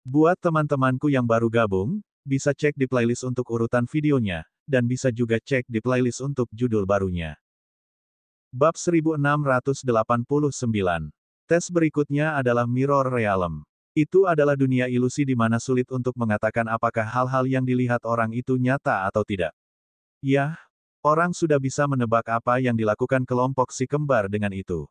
Buat teman-temanku yang baru gabung, bisa cek di playlist untuk urutan videonya, dan bisa juga cek di playlist untuk judul barunya. Bab 1689. Tes berikutnya adalah Mirror Realm. Itu adalah dunia ilusi di mana sulit untuk mengatakan apakah hal-hal yang dilihat orang itu nyata atau tidak. Yah, orang sudah bisa menebak apa yang dilakukan kelompok si kembar dengan itu.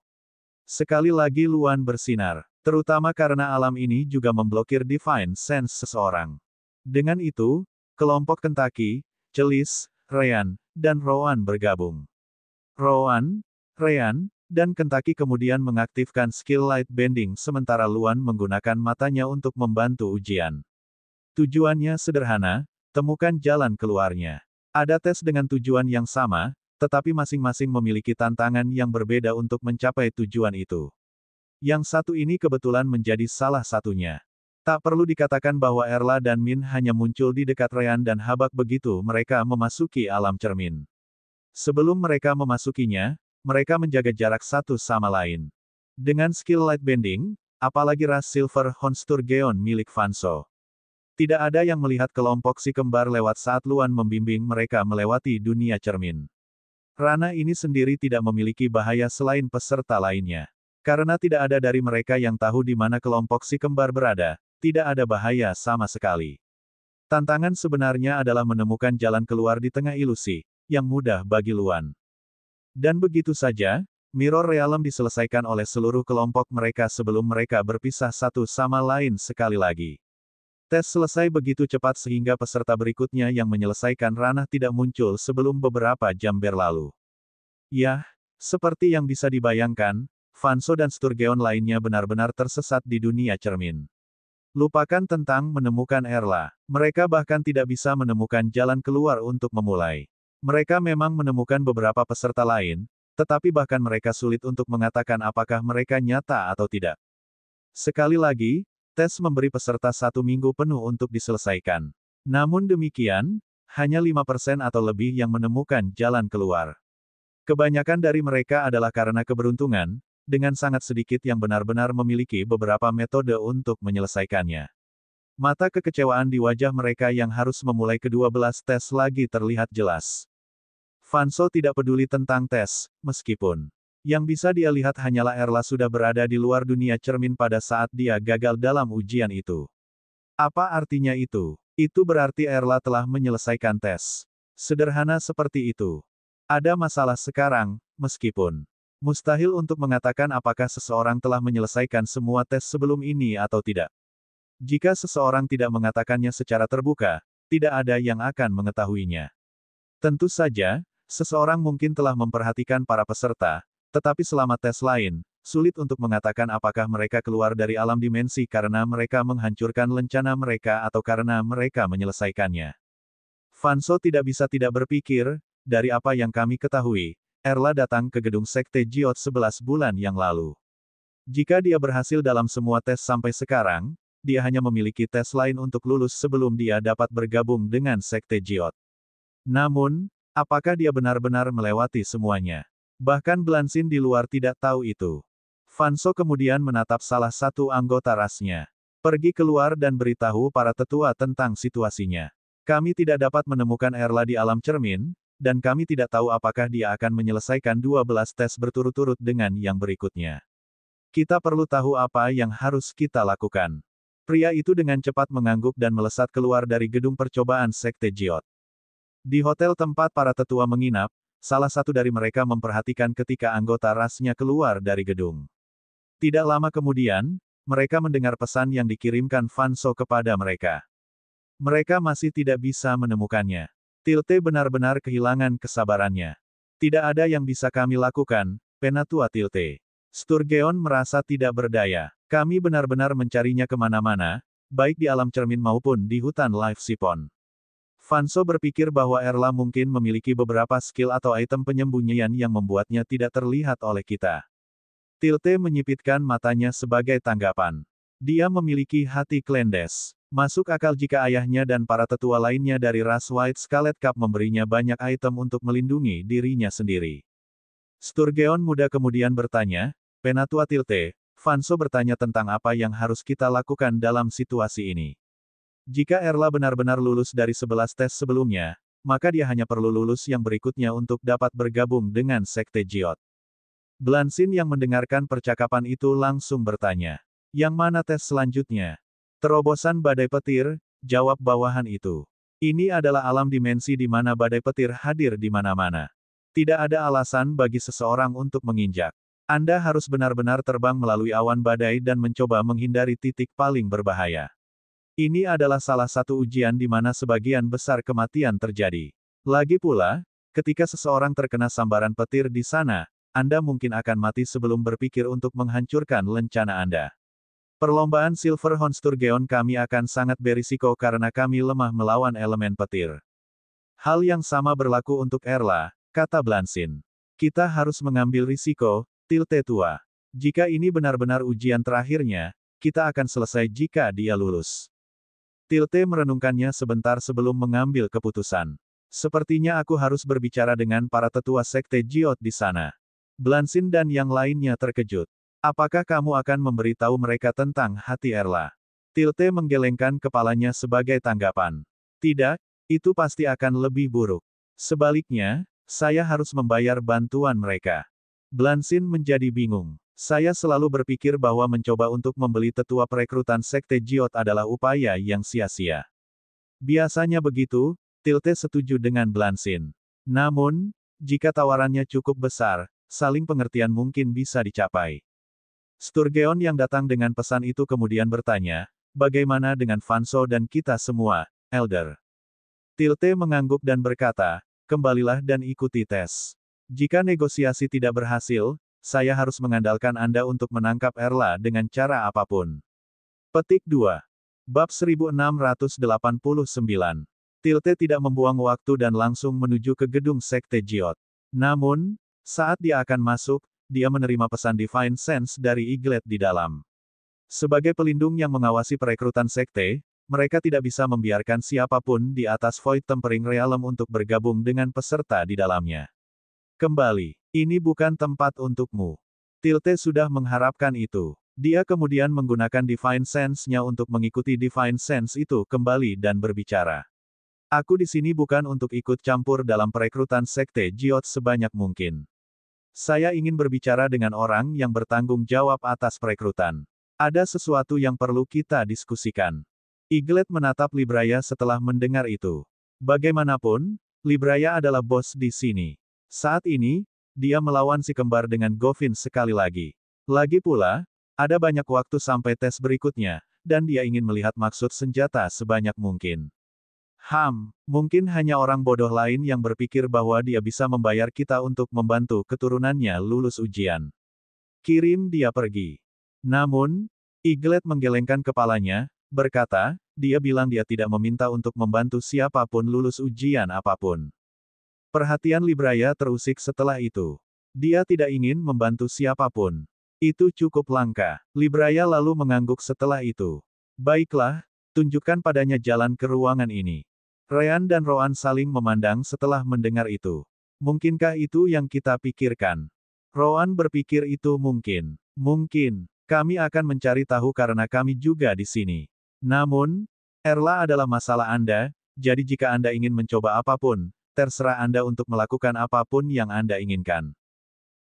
Sekali lagi Luan bersinar, terutama karena alam ini juga memblokir divine sense seseorang. Dengan itu, kelompok Kentucky, Celis, Ryan, dan Rowan bergabung. Rowan, Ryan, dan Kentucky kemudian mengaktifkan skill light bending sementara Luan menggunakan matanya untuk membantu ujian. Tujuannya sederhana, temukan jalan keluarnya. Ada tes dengan tujuan yang sama, tetapi masing-masing memiliki tantangan yang berbeda untuk mencapai tujuan itu. Yang satu ini kebetulan menjadi salah satunya. Tak perlu dikatakan bahwa Erla dan Min hanya muncul di dekat Ryan dan Habak begitu mereka memasuki alam cermin. Sebelum mereka memasukinya, mereka menjaga jarak satu sama lain. Dengan skill light bending, apalagi ras Silver Horn Sturgeon milik Vanso. Tidak ada yang melihat kelompok si kembar lewat saat Luan membimbing mereka melewati dunia cermin. Ranah ini sendiri tidak memiliki bahaya selain peserta lainnya. Karena tidak ada dari mereka yang tahu di mana kelompok si kembar berada, tidak ada bahaya sama sekali. Tantangan sebenarnya adalah menemukan jalan keluar di tengah ilusi, yang mudah bagi Luan. Dan begitu saja, Mirror Realm diselesaikan oleh seluruh kelompok mereka sebelum mereka berpisah satu sama lain sekali lagi. Tes selesai begitu cepat sehingga peserta berikutnya yang menyelesaikan ranah tidak muncul sebelum beberapa jam berlalu. Yah, seperti yang bisa dibayangkan, Vanso dan Sturgeon lainnya benar-benar tersesat di dunia cermin. Lupakan tentang menemukan Erla. Mereka bahkan tidak bisa menemukan jalan keluar untuk memulai. Mereka memang menemukan beberapa peserta lain, tetapi bahkan mereka sulit untuk mengatakan apakah mereka nyata atau tidak. Sekali lagi, tes memberi peserta 1 minggu penuh untuk diselesaikan. Namun demikian, hanya 5% atau lebih yang menemukan jalan keluar. Kebanyakan dari mereka adalah karena keberuntungan, dengan sangat sedikit yang benar-benar memiliki beberapa metode untuk menyelesaikannya. Mata kekecewaan di wajah mereka yang harus memulai ke-12 tes lagi terlihat jelas. Vanso tidak peduli tentang tes, meskipun yang bisa dia lihat hanyalah Erla sudah berada di luar dunia cermin pada saat dia gagal dalam ujian itu. Apa artinya itu? Itu berarti Erla telah menyelesaikan tes. Sederhana seperti itu. Ada masalah sekarang, meskipun mustahil untuk mengatakan apakah seseorang telah menyelesaikan semua tes sebelum ini atau tidak. Jika seseorang tidak mengatakannya secara terbuka, tidak ada yang akan mengetahuinya. Tentu saja, seseorang mungkin telah memperhatikan para peserta, tetapi selama tes lain, sulit untuk mengatakan apakah mereka keluar dari alam dimensi karena mereka menghancurkan lencana mereka atau karena mereka menyelesaikannya. Vanso tidak bisa tidak berpikir, dari apa yang kami ketahui, Erla datang ke gedung Sekte Jiot 11 bulan yang lalu. Jika dia berhasil dalam semua tes sampai sekarang, dia hanya memiliki tes lain untuk lulus sebelum dia dapat bergabung dengan Sekte Jiot. Namun, apakah dia benar-benar melewati semuanya? Bahkan Blansin di luar tidak tahu itu. Vanso kemudian menatap salah satu anggota rasnya. Pergi keluar dan beritahu para tetua tentang situasinya. Kami tidak dapat menemukan Erla di alam cermin, dan kami tidak tahu apakah dia akan menyelesaikan 12 tes berturut-turut dengan yang berikutnya. Kita perlu tahu apa yang harus kita lakukan. Pria itu dengan cepat mengangguk dan melesat keluar dari gedung percobaan Sekte Jiot. Di hotel tempat para tetua menginap, salah satu dari mereka memperhatikan ketika anggota rasnya keluar dari gedung. Tidak lama kemudian, mereka mendengar pesan yang dikirimkan Vanso kepada mereka. Mereka masih tidak bisa menemukannya. Tilte benar-benar kehilangan kesabarannya. Tidak ada yang bisa kami lakukan, Penatua Tilte. Sturgeon merasa tidak berdaya. Kami benar-benar mencarinya kemana-mana, baik di alam cermin maupun di hutan Life Sipon. Vanso berpikir bahwa Erla mungkin memiliki beberapa skill atau item penyembunyian yang membuatnya tidak terlihat oleh kita. Tilte menyipitkan matanya sebagai tanggapan. Dia memiliki hati Klendes. Masuk akal jika ayahnya dan para tetua lainnya dari ras White Scarlet Cup memberinya banyak item untuk melindungi dirinya sendiri. Sturgeon muda kemudian bertanya, Penatua Tilte, Fanso bertanya tentang apa yang harus kita lakukan dalam situasi ini. Jika Erla benar-benar lulus dari 11 tes sebelumnya, maka dia hanya perlu lulus yang berikutnya untuk dapat bergabung dengan Sekte Jiot. Blansin yang mendengarkan percakapan itu langsung bertanya. Yang mana tes selanjutnya? Terobosan badai petir, jawab bawahan itu. Ini adalah alam dimensi di mana badai petir hadir di mana-mana. Tidak ada alasan bagi seseorang untuk menginjak. Anda harus benar-benar terbang melalui awan badai dan mencoba menghindari titik paling berbahaya. Ini adalah salah satu ujian di mana sebagian besar kematian terjadi. Lagi pula, ketika seseorang terkena sambaran petir di sana, Anda mungkin akan mati sebelum berpikir untuk menghancurkan lencana Anda. Perlombaan Silverhorn Sturgeon kami akan sangat berisiko karena kami lemah melawan elemen petir. Hal yang sama berlaku untuk Erla, kata Blansin. Kita harus mengambil risiko, Tilte tua. Jika ini benar-benar ujian terakhirnya, kita akan selesai jika dia lulus. Tilte merenungkannya sebentar sebelum mengambil keputusan. Sepertinya aku harus berbicara dengan para tetua Sekte Jiot di sana. Blansin dan yang lainnya terkejut. Apakah kamu akan memberitahu mereka tentang hati Erla? Tilte menggelengkan kepalanya sebagai tanggapan. Tidak, itu pasti akan lebih buruk. Sebaliknya, saya harus membayar bantuan mereka. Blansin menjadi bingung. Saya selalu berpikir bahwa mencoba untuk membeli tetua perekrutan Sekte Jiot adalah upaya yang sia-sia. Biasanya begitu, Tilte setuju dengan Blansin. Namun, jika tawarannya cukup besar, saling pengertian mungkin bisa dicapai. Sturgeon yang datang dengan pesan itu kemudian bertanya, bagaimana dengan Fanso dan kita semua, Elder? Tilte mengangguk dan berkata, kembalilah dan ikuti tes. Jika negosiasi tidak berhasil, saya harus mengandalkan Anda untuk menangkap Erla dengan cara apapun. Petik 2. Bab 1689. Tilte tidak membuang waktu dan langsung menuju ke gedung Sekte Jiot. Namun, saat dia akan masuk, dia menerima pesan Divine Sense dari Iglet di dalam. Sebagai pelindung yang mengawasi perekrutan sekte, mereka tidak bisa membiarkan siapapun di atas Void Tempering Realm untuk bergabung dengan peserta di dalamnya. Kembali, ini bukan tempat untukmu. Tilte sudah mengharapkan itu. Dia kemudian menggunakan Divine Sense-nya untuk mengikuti Divine Sense itu kembali dan berbicara. Aku di sini bukan untuk ikut campur dalam perekrutan Sekte Jiot sebanyak mungkin. Saya ingin berbicara dengan orang yang bertanggung jawab atas perekrutan. Ada sesuatu yang perlu kita diskusikan. Iglet menatap Libraya setelah mendengar itu. Bagaimanapun, Libraya adalah bos di sini. Saat ini, dia melawan si kembar dengan Govin sekali lagi. Lagi pula, ada banyak waktu sampai tes berikutnya, dan dia ingin melihat maksud senjata sebanyak mungkin. Mungkin hanya orang bodoh lain yang berpikir bahwa dia bisa membayar kita untuk membantu keturunannya lulus ujian. Kirim dia pergi. Namun, Iglet menggelengkan kepalanya, berkata, dia bilang dia tidak meminta untuk membantu siapapun lulus ujian apapun. Perhatian Libraya terusik setelah itu. Dia tidak ingin membantu siapapun. Itu cukup langka. Libraya lalu mengangguk setelah itu. Baiklah, tunjukkan padanya jalan ke ruangan ini. Ryan dan Roan saling memandang setelah mendengar itu. Mungkinkah itu yang kita pikirkan? Roan berpikir itu mungkin. Mungkin. Kami akan mencari tahu karena kami juga di sini. Namun, Erla adalah masalah Anda, jadi jika Anda ingin mencoba apapun, terserah Anda untuk melakukan apapun yang Anda inginkan.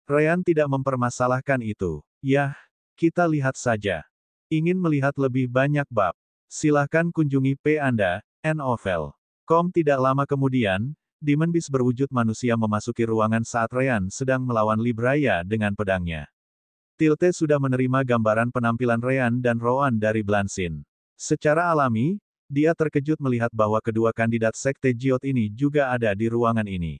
Ryan tidak mempermasalahkan itu. Yah, kita lihat saja. Ingin melihat lebih banyak bab? Silahkan kunjungi P Anda, Novel. Tidak lama kemudian, Demon Beast berwujud manusia memasuki ruangan saat Ryan sedang melawan Libraya dengan pedangnya. Tilte sudah menerima gambaran penampilan Ryan dan Roan dari Blansin. Secara alami, dia terkejut melihat bahwa kedua kandidat Sekte Jiot ini juga ada di ruangan ini.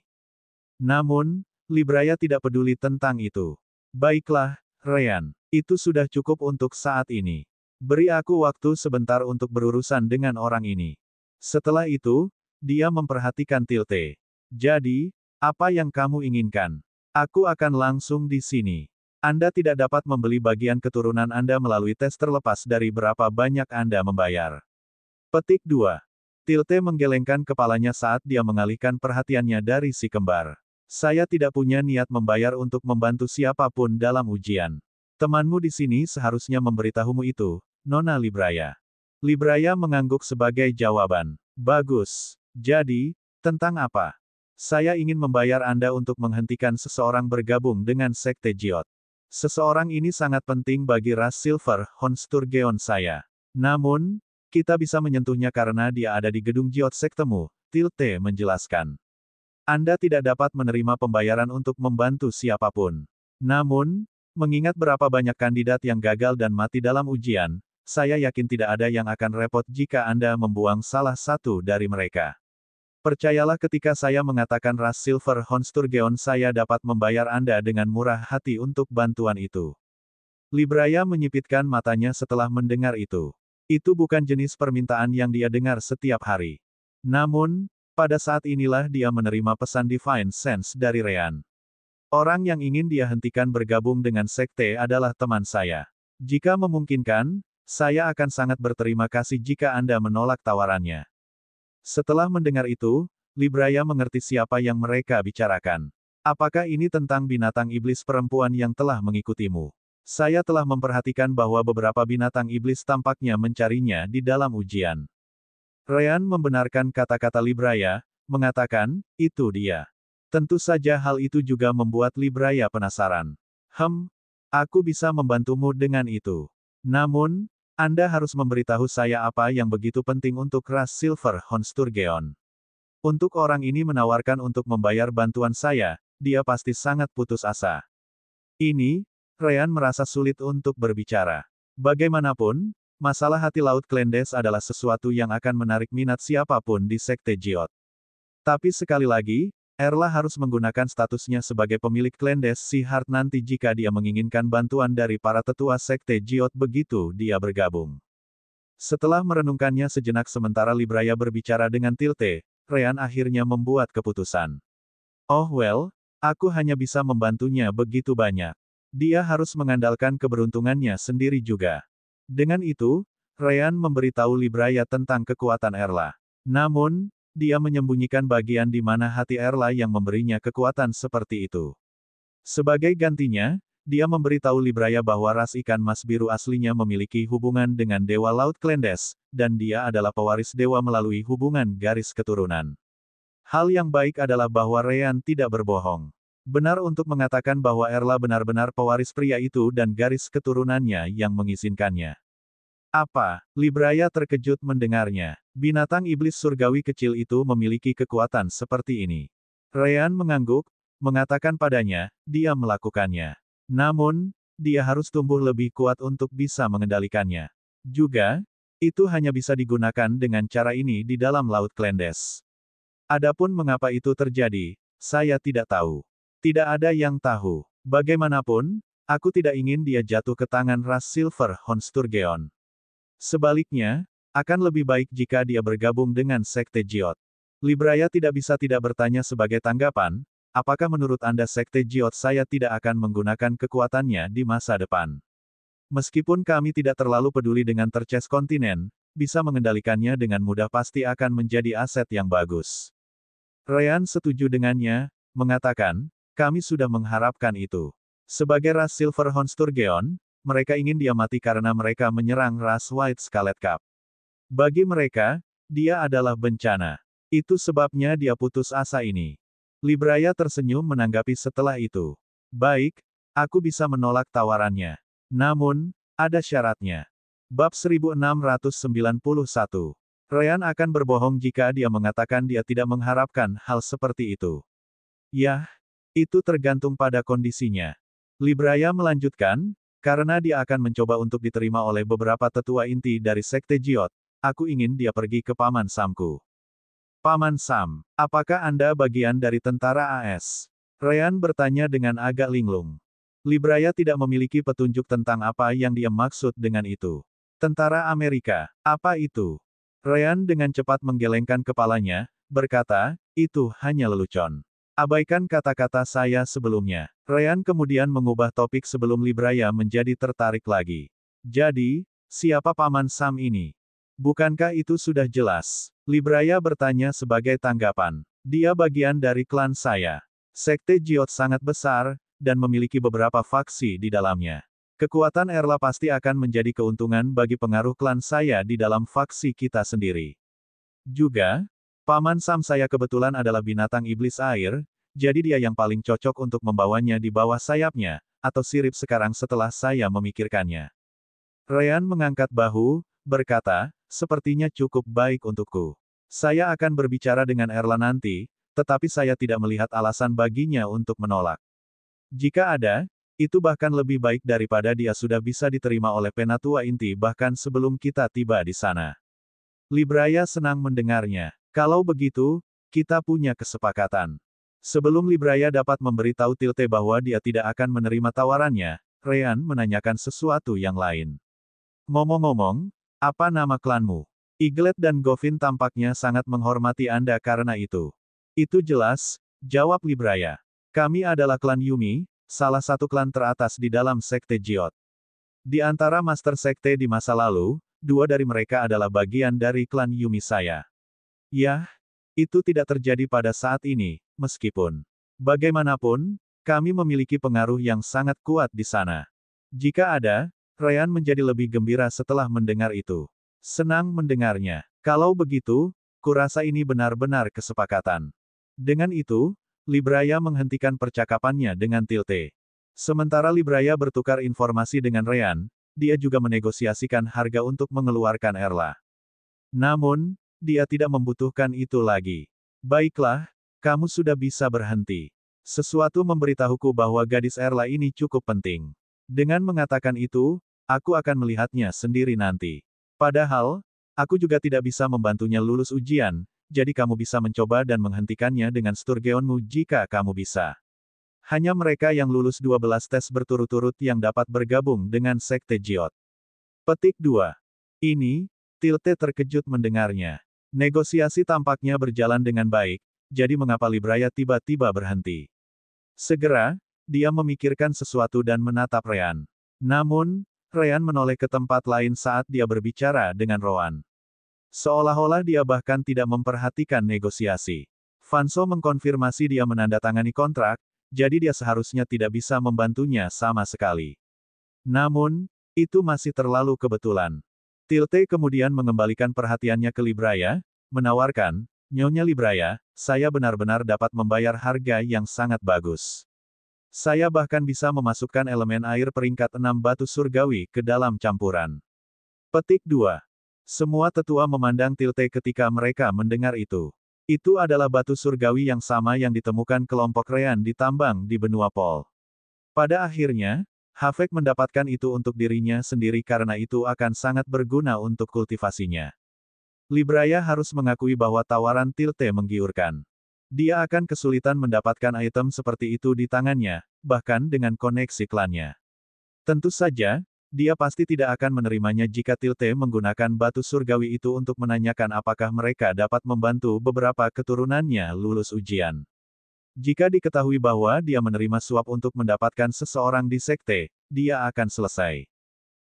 Namun, Libraya tidak peduli tentang itu. Baiklah, Ryan, itu sudah cukup untuk saat ini. Beri aku waktu sebentar untuk berurusan dengan orang ini. Setelah itu, dia memperhatikan Tilte. Jadi, apa yang kamu inginkan? Aku akan langsung di sini. Anda tidak dapat membeli bagian keturunan Anda melalui tes terlepas dari berapa banyak Anda membayar. Petik 2. Tilte menggelengkan kepalanya saat dia mengalihkan perhatiannya dari si kembar. Saya tidak punya niat membayar untuk membantu siapapun dalam ujian. Temanmu di sini seharusnya memberitahumu itu, Nona Libraya. Libraya mengangguk sebagai jawaban. Bagus. Jadi, tentang apa? Saya ingin membayar Anda untuk menghentikan seseorang bergabung dengan Sekte Jiot. Seseorang ini sangat penting bagi ras Silver Honsturgeon saya. Namun, kita bisa menyentuhnya karena dia ada di gedung Jiot sektemu, Tilte menjelaskan. Anda tidak dapat menerima pembayaran untuk membantu siapapun. Namun, mengingat berapa banyak kandidat yang gagal dan mati dalam ujian, saya yakin tidak ada yang akan repot jika Anda membuang salah satu dari mereka. Percayalah ketika saya mengatakan ras Silver Honsturgeon saya dapat membayar Anda dengan murah hati untuk bantuan itu. Libraya menyipitkan matanya setelah mendengar itu. Itu bukan jenis permintaan yang dia dengar setiap hari. Namun, pada saat inilah dia menerima pesan Divine Sense dari Ryan. Orang yang ingin dia hentikan bergabung dengan sekte adalah teman saya. Jika memungkinkan, saya akan sangat berterima kasih jika Anda menolak tawarannya. Setelah mendengar itu, Libraya mengerti siapa yang mereka bicarakan. Apakah ini tentang binatang iblis perempuan yang telah mengikutimu? Saya telah memperhatikan bahwa beberapa binatang iblis tampaknya mencarinya di dalam ujian. Ryan membenarkan kata-kata Libraya, mengatakan, itu dia. Tentu saja hal itu juga membuat Libraya penasaran. Aku bisa membantumu dengan itu. Namun, Anda harus memberitahu saya apa yang begitu penting untuk ras Silver Honsturgeon. Untuk orang ini menawarkan untuk membayar bantuan saya, dia pasti sangat putus asa. Ini, Ryan merasa sulit untuk berbicara. Bagaimanapun, masalah hati Laut Klendes adalah sesuatu yang akan menarik minat siapapun di Sekte Jiot. Tapi sekali lagi, Erla harus menggunakan statusnya sebagai pemilik Klendes si Heart nanti jika dia menginginkan bantuan dari para tetua Sekte Jiot begitu dia bergabung. Setelah merenungkannya sejenak sementara Libraya berbicara dengan Tilte, Ryan akhirnya membuat keputusan. Oh well, aku hanya bisa membantunya begitu banyak. Dia harus mengandalkan keberuntungannya sendiri juga. Dengan itu, Ryan memberitahu Libraya tentang kekuatan Erla. Namun, dia menyembunyikan bagian di mana hati Erla yang memberinya kekuatan seperti itu. Sebagai gantinya, dia memberitahu Libraya bahwa ras ikan mas biru aslinya memiliki hubungan dengan Dewa Laut Klendes, dan dia adalah pewaris dewa melalui hubungan garis keturunan. Hal yang baik adalah bahwa Ryan tidak berbohong. Benar untuk mengatakan bahwa Erla benar-benar pewaris pria itu dan garis keturunannya yang mengizinkannya. Apa? Libraya terkejut mendengarnya. Binatang iblis surgawi kecil itu memiliki kekuatan seperti ini. Ryan mengangguk, mengatakan padanya, dia melakukannya. Namun, dia harus tumbuh lebih kuat untuk bisa mengendalikannya. Juga, itu hanya bisa digunakan dengan cara ini di dalam Laut Klendes. Adapun mengapa itu terjadi, saya tidak tahu. Tidak ada yang tahu. Bagaimanapun, aku tidak ingin dia jatuh ke tangan ras Silver Honsturgeon. Sebaliknya, akan lebih baik jika dia bergabung dengan Sekte Jiot. Libraya tidak bisa tidak bertanya sebagai tanggapan, apakah menurut Anda Sekte Jiot saya tidak akan menggunakan kekuatannya di masa depan? Meskipun kami tidak terlalu peduli dengan terces kontinen, bisa mengendalikannya dengan mudah pasti akan menjadi aset yang bagus. Ryan setuju dengannya, mengatakan, kami sudah mengharapkan itu. Sebagai ras Silver Honsturgeon, mereka ingin dia mati karena mereka menyerang ras White Scarlet Cup. Bagi mereka, dia adalah bencana. Itu sebabnya dia putus asa ini. Libraya tersenyum menanggapi setelah itu. Baik, aku bisa menolak tawarannya. Namun, ada syaratnya. Bab 1691. Ryan akan berbohong jika dia mengatakan dia tidak mengharapkan hal seperti itu. Yah, itu tergantung pada kondisinya. Libraya melanjutkan, karena dia akan mencoba untuk diterima oleh beberapa tetua inti dari Sekte Jiot, aku ingin dia pergi ke Paman Samku. Paman Sam, apakah Anda bagian dari tentara AS? Ryan bertanya dengan agak linglung. Libraya tidak memiliki petunjuk tentang apa yang dia maksud dengan itu. Tentara Amerika, apa itu? Ryan dengan cepat menggelengkan kepalanya, berkata, itu hanya lelucon. Abaikan kata-kata saya sebelumnya. Ryan kemudian mengubah topik sebelum Libraya menjadi tertarik lagi. Jadi, siapa Paman Sam ini? Bukankah itu sudah jelas? Libraya bertanya sebagai tanggapan. Dia bagian dari klan saya. Sekte Jiot sangat besar, dan memiliki beberapa faksi di dalamnya. Kekuatan Erla pasti akan menjadi keuntungan bagi pengaruh klan saya di dalam faksi kita sendiri. Juga, Paman Sam saya kebetulan adalah binatang iblis air, jadi dia yang paling cocok untuk membawanya di bawah sayapnya, atau sirip sekarang setelah saya memikirkannya. Ryan mengangkat bahu, berkata, sepertinya cukup baik untukku. Saya akan berbicara dengan Erla nanti, tetapi saya tidak melihat alasan baginya untuk menolak. Jika ada, itu bahkan lebih baik daripada dia sudah bisa diterima oleh Penatua Inti bahkan sebelum kita tiba di sana. Libraya senang mendengarnya. Kalau begitu, kita punya kesepakatan. Sebelum Libraya dapat memberitahu Tilte bahwa dia tidak akan menerima tawarannya, Ryan menanyakan sesuatu yang lain. Ngomong-ngomong, apa nama klanmu? Eaglet dan Govin tampaknya sangat menghormati Anda karena itu. Itu jelas, jawab Libraya. Kami adalah klan Yumi, salah satu klan teratas di dalam Sekte Jiot. Di antara Master Sekte di masa lalu, 2 dari mereka adalah bagian dari klan Yumi saya. Yah, itu tidak terjadi pada saat ini, meskipun. Bagaimanapun, kami memiliki pengaruh yang sangat kuat di sana. Jika ada, Ryan menjadi lebih gembira setelah mendengar itu. Senang mendengarnya. Kalau begitu, kurasa ini benar-benar kesepakatan. Dengan itu, Libraya menghentikan percakapannya dengan Tilte. Sementara Libraya bertukar informasi dengan Ryan, dia juga menegosiasikan harga untuk mengeluarkan Erla. Namun, dia tidak membutuhkan itu lagi. Baiklah, kamu sudah bisa berhenti. Sesuatu memberitahuku bahwa gadis Erla ini cukup penting. Dengan mengatakan itu, aku akan melihatnya sendiri nanti. Padahal, aku juga tidak bisa membantunya lulus ujian, jadi kamu bisa mencoba dan menghentikannya dengan Sturgeonmu jika kamu bisa. Hanya mereka yang lulus 12 tes berturut-turut yang dapat bergabung dengan Sekte Jiot. Petik 2. Ini, Tilte terkejut mendengarnya. Negosiasi tampaknya berjalan dengan baik, jadi mengapa Libraya tiba-tiba berhenti? Segera, dia memikirkan sesuatu dan menatap Ryan. Namun, Ryan menoleh ke tempat lain saat dia berbicara dengan Rowan. Seolah-olah dia bahkan tidak memperhatikan negosiasi. Vanso mengkonfirmasi dia menandatangani kontrak, jadi dia seharusnya tidak bisa membantunya sama sekali. Namun, itu masih terlalu kebetulan. Tilte kemudian mengembalikan perhatiannya ke Libraya, menawarkan, Nyonya Libraya, saya benar-benar dapat membayar harga yang sangat bagus. Saya bahkan bisa memasukkan elemen air peringkat 6 batu surgawi ke dalam campuran. Petik 2. Semua tetua memandang Tilte ketika mereka mendengar itu. Itu adalah batu surgawi yang sama yang ditemukan kelompok Ryan di tambang di benua Pol. Pada akhirnya, Havek mendapatkan itu untuk dirinya sendiri karena itu akan sangat berguna untuk kultivasinya. Libraya harus mengakui bahwa tawaran Tilte menggiurkan. Dia akan kesulitan mendapatkan item seperti itu di tangannya, bahkan dengan koneksi klannya. Tentu saja, dia pasti tidak akan menerimanya jika Tilte menggunakan batu surgawi itu untuk menanyakan apakah mereka dapat membantu beberapa keturunannya lulus ujian. Jika diketahui bahwa dia menerima suap untuk mendapatkan seseorang di sekte, dia akan selesai.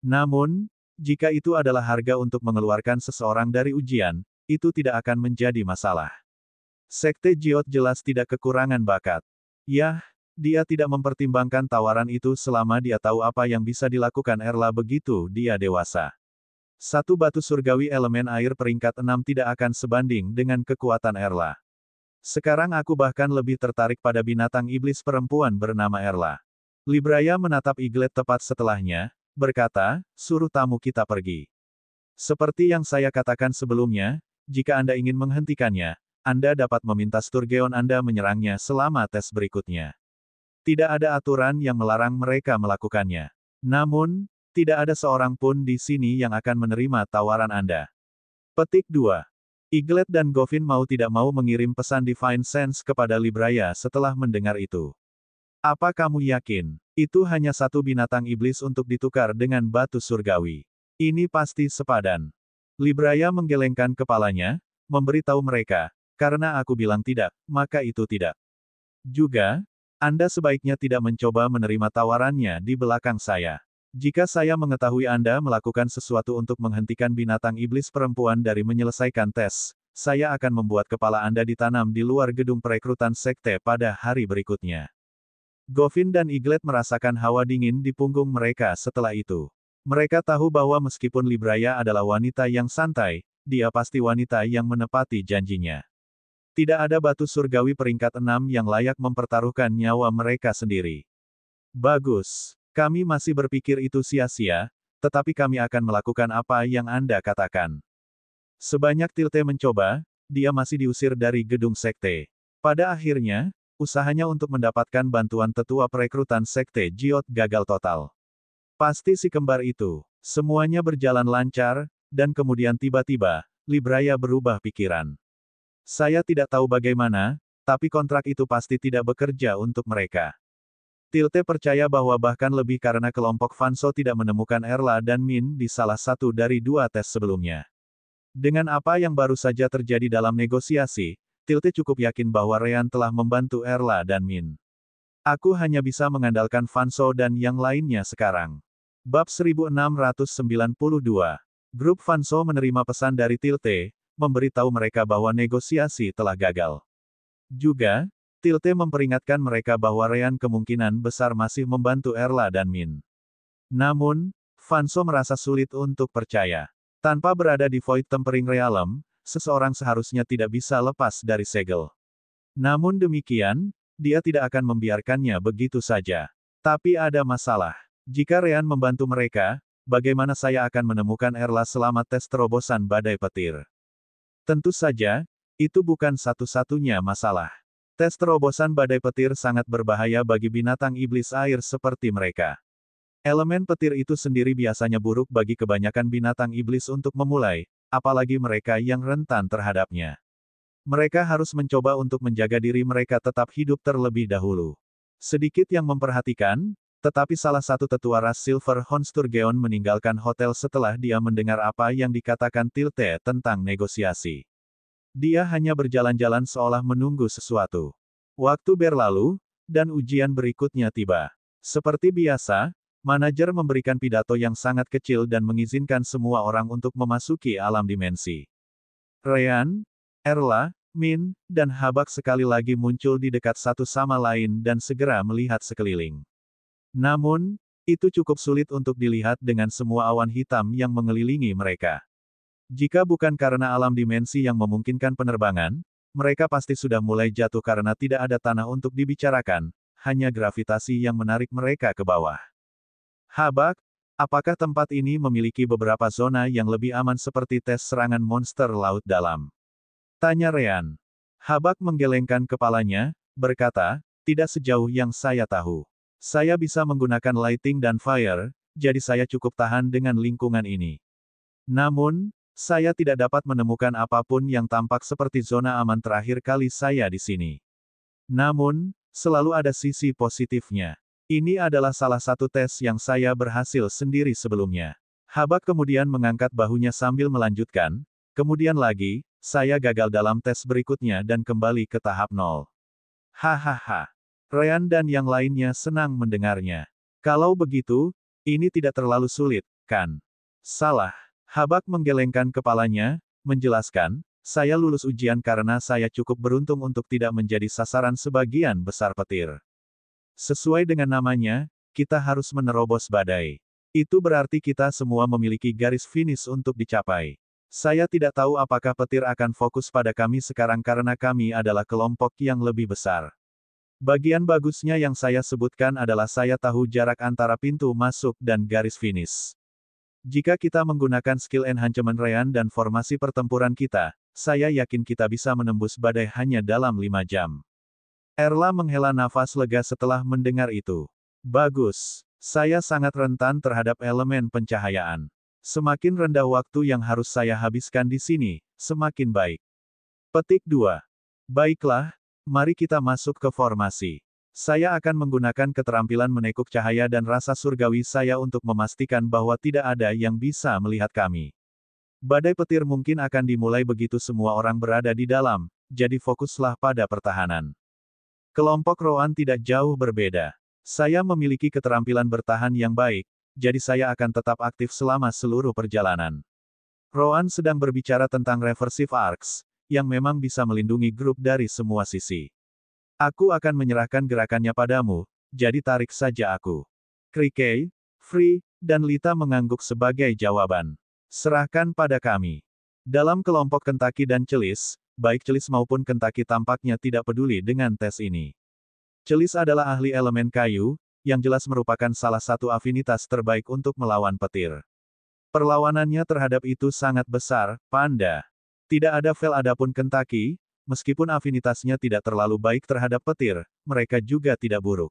Namun, jika itu adalah harga untuk mengeluarkan seseorang dari ujian, itu tidak akan menjadi masalah. Sekte Jiot jelas tidak kekurangan bakat. Yah, dia tidak mempertimbangkan tawaran itu selama dia tahu apa yang bisa dilakukan Erla begitu dia dewasa. Satu batu surgawi elemen air peringkat 6 tidak akan sebanding dengan kekuatan Erla. Sekarang aku bahkan lebih tertarik pada binatang iblis perempuan bernama Erla. Libraya menatap Eaglet tepat setelahnya, berkata, suruh tamu kita pergi. Seperti yang saya katakan sebelumnya, jika Anda ingin menghentikannya, Anda dapat meminta Sturgeon Anda menyerangnya selama tes berikutnya. Tidak ada aturan yang melarang mereka melakukannya. Namun, tidak ada seorang pun di sini yang akan menerima tawaran Anda. Petik 2. Eaglet dan Govin mau tidak mau mengirim pesan Divine Sense kepada Libraya setelah mendengar itu. Apa kamu yakin? Itu hanya satu binatang iblis untuk ditukar dengan batu surgawi. Ini pasti sepadan. Libraya menggelengkan kepalanya, memberitahu mereka, karena aku bilang tidak, maka itu tidak. Juga, Anda sebaiknya tidak mencoba menerima tawarannya di belakang saya. Jika saya mengetahui Anda melakukan sesuatu untuk menghentikan binatang iblis perempuan dari menyelesaikan tes, saya akan membuat kepala Anda ditanam di luar gedung perekrutan sekte pada hari berikutnya. Govin dan Eaglet merasakan hawa dingin di punggung mereka setelah itu. Mereka tahu bahwa meskipun Libraya adalah wanita yang santai, dia pasti wanita yang menepati janjinya. Tidak ada batu surgawi peringkat 6 yang layak mempertaruhkan nyawa mereka sendiri. Bagus. Kami masih berpikir itu sia-sia, tetapi kami akan melakukan apa yang Anda katakan. Sebanyak Tilte mencoba, dia masih diusir dari gedung sekte. Pada akhirnya, usahanya untuk mendapatkan bantuan tetua perekrutan sekte Jiot gagal total. Pasti si kembar itu. Semuanya berjalan lancar, dan kemudian tiba-tiba, Libraya berubah pikiran. Saya tidak tahu bagaimana, tapi kontrak itu pasti tidak bekerja untuk mereka. Tilte percaya bahwa bahkan lebih karena kelompok Fanso tidak menemukan Erla dan Min di salah satu dari 2 tes sebelumnya. Dengan apa yang baru saja terjadi dalam negosiasi, Tilte cukup yakin bahwa Ryan telah membantu Erla dan Min. Aku hanya bisa mengandalkan Fanso dan yang lainnya sekarang. Bab 1692. Grup Fanso menerima pesan dari Tilte, memberitahu mereka bahwa negosiasi telah gagal. Juga, Tilte memperingatkan mereka bahwa Ryan kemungkinan besar masih membantu Erla dan Min. Namun, Fanso merasa sulit untuk percaya. Tanpa berada di Void Tempering Realm, seseorang seharusnya tidak bisa lepas dari segel. Namun demikian, dia tidak akan membiarkannya begitu saja. Tapi ada masalah. Jika Ryan membantu mereka, bagaimana saya akan menemukan Erla selama tes terobosan badai petir? Tentu saja, itu bukan satu-satunya masalah. Tes terobosan badai petir sangat berbahaya bagi binatang iblis air seperti mereka. Elemen petir itu sendiri biasanya buruk bagi kebanyakan binatang iblis untuk memulai, apalagi mereka yang rentan terhadapnya. Mereka harus mencoba untuk menjaga diri mereka tetap hidup terlebih dahulu. Sedikit yang memperhatikan, tetapi salah satu tetua ras Silver Honsturgeon meninggalkan hotel setelah dia mendengar apa yang dikatakan Tilte tentang negosiasi. Dia hanya berjalan-jalan seolah menunggu sesuatu. Waktu berlalu, dan ujian berikutnya tiba. Seperti biasa, manajer memberikan pidato yang sangat kecil dan mengizinkan semua orang untuk memasuki alam dimensi. Ryan, Erla, Min, dan Habak sekali lagi muncul di dekat satu sama lain dan segera melihat sekeliling. Namun, itu cukup sulit untuk dilihat dengan semua awan hitam yang mengelilingi mereka. Jika bukan karena alam dimensi yang memungkinkan penerbangan, mereka pasti sudah mulai jatuh karena tidak ada tanah untuk dibicarakan, hanya gravitasi yang menarik mereka ke bawah. Habak, apakah tempat ini memiliki beberapa zona yang lebih aman seperti tes serangan monster laut dalam? Tanya Ryan. Habak menggelengkan kepalanya, berkata, tidak sejauh yang saya tahu. Saya bisa menggunakan lighting dan fire, jadi saya cukup tahan dengan lingkungan ini. Namun, saya tidak dapat menemukan apapun yang tampak seperti zona aman terakhir kali saya di sini. Namun, selalu ada sisi positifnya. Ini adalah salah satu tes yang saya berhasil sendiri sebelumnya. Habak kemudian mengangkat bahunya sambil melanjutkan, kemudian lagi, saya gagal dalam tes berikutnya dan kembali ke tahap 0. Hahaha. Ryan dan yang lainnya senang mendengarnya. Kalau begitu, ini tidak terlalu sulit, kan? Salah. Habak menggelengkan kepalanya, menjelaskan, saya lulus ujian karena saya cukup beruntung untuk tidak menjadi sasaran sebagian besar petir. Sesuai dengan namanya, kita harus menerobos badai. Itu berarti kita semua memiliki garis finish untuk dicapai. Saya tidak tahu apakah petir akan fokus pada kami sekarang karena kami adalah kelompok yang lebih besar. Bagian bagusnya yang saya sebutkan adalah saya tahu jarak antara pintu masuk dan garis finish. Jika kita menggunakan skill enhancement Ryan dan formasi pertempuran kita, saya yakin kita bisa menembus badai hanya dalam 5 jam. Erla menghela nafas lega setelah mendengar itu. Bagus. Saya sangat rentan terhadap elemen pencahayaan. Semakin rendah waktu yang harus saya habiskan di sini, semakin baik. Petik 2. Baiklah, mari kita masuk ke formasi. Saya akan menggunakan keterampilan menekuk cahaya dan rasa surgawi saya untuk memastikan bahwa tidak ada yang bisa melihat kami. Badai petir mungkin akan dimulai begitu semua orang berada di dalam, jadi fokuslah pada pertahanan. Kelompok Roan tidak jauh berbeda. Saya memiliki keterampilan bertahan yang baik, jadi saya akan tetap aktif selama seluruh perjalanan. Roan sedang berbicara tentang Reversive Arcs, yang memang bisa melindungi grup dari semua sisi. Aku akan menyerahkan gerakannya padamu, jadi tarik saja aku. Krikei, Free, dan Lita mengangguk sebagai jawaban. Serahkan pada kami. Dalam kelompok Kentaki dan Celis, baik Celis maupun Kentaki tampaknya tidak peduli dengan tes ini. Celis adalah ahli elemen kayu, yang jelas merupakan salah satu afinitas terbaik untuk melawan petir. Perlawanannya terhadap itu sangat besar, Panda. Tidak ada fail adapun Kentaki, meskipun afinitasnya tidak terlalu baik terhadap petir, mereka juga tidak buruk.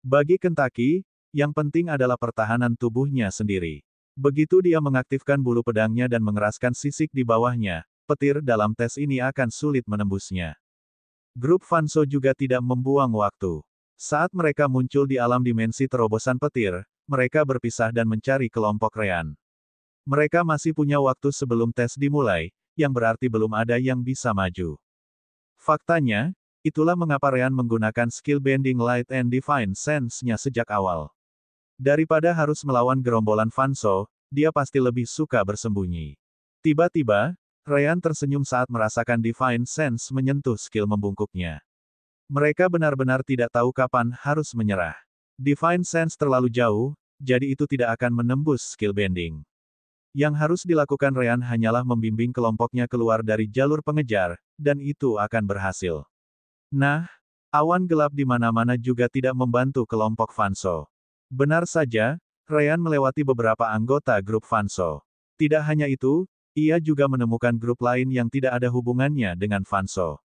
Bagi Kentaki, yang penting adalah pertahanan tubuhnya sendiri. Begitu dia mengaktifkan bulu pedangnya dan mengeraskan sisik di bawahnya, petir dalam tes ini akan sulit menembusnya. Grup Fanso juga tidak membuang waktu. Saat mereka muncul di alam dimensi terobosan petir, mereka berpisah dan mencari kelompok Rean. Mereka masih punya waktu sebelum tes dimulai, yang berarti belum ada yang bisa maju. Faktanya, itulah mengapa Rean menggunakan skill Bending Light and Divine Sense-nya sejak awal. Daripada harus melawan gerombolan Fanso, dia pasti lebih suka bersembunyi. Tiba-tiba, Rean tersenyum saat merasakan Divine Sense menyentuh skill membungkuknya. Mereka benar-benar tidak tahu kapan harus menyerah. Divine Sense terlalu jauh, jadi itu tidak akan menembus skill bending. Yang harus dilakukan Rean hanyalah membimbing kelompoknya keluar dari jalur pengejar, dan itu akan berhasil. Nah, awan gelap di mana-mana juga tidak membantu kelompok Fanso. Benar saja, Rean melewati beberapa anggota grup Fanso. Tidak hanya itu, ia juga menemukan grup lain yang tidak ada hubungannya dengan Fanso.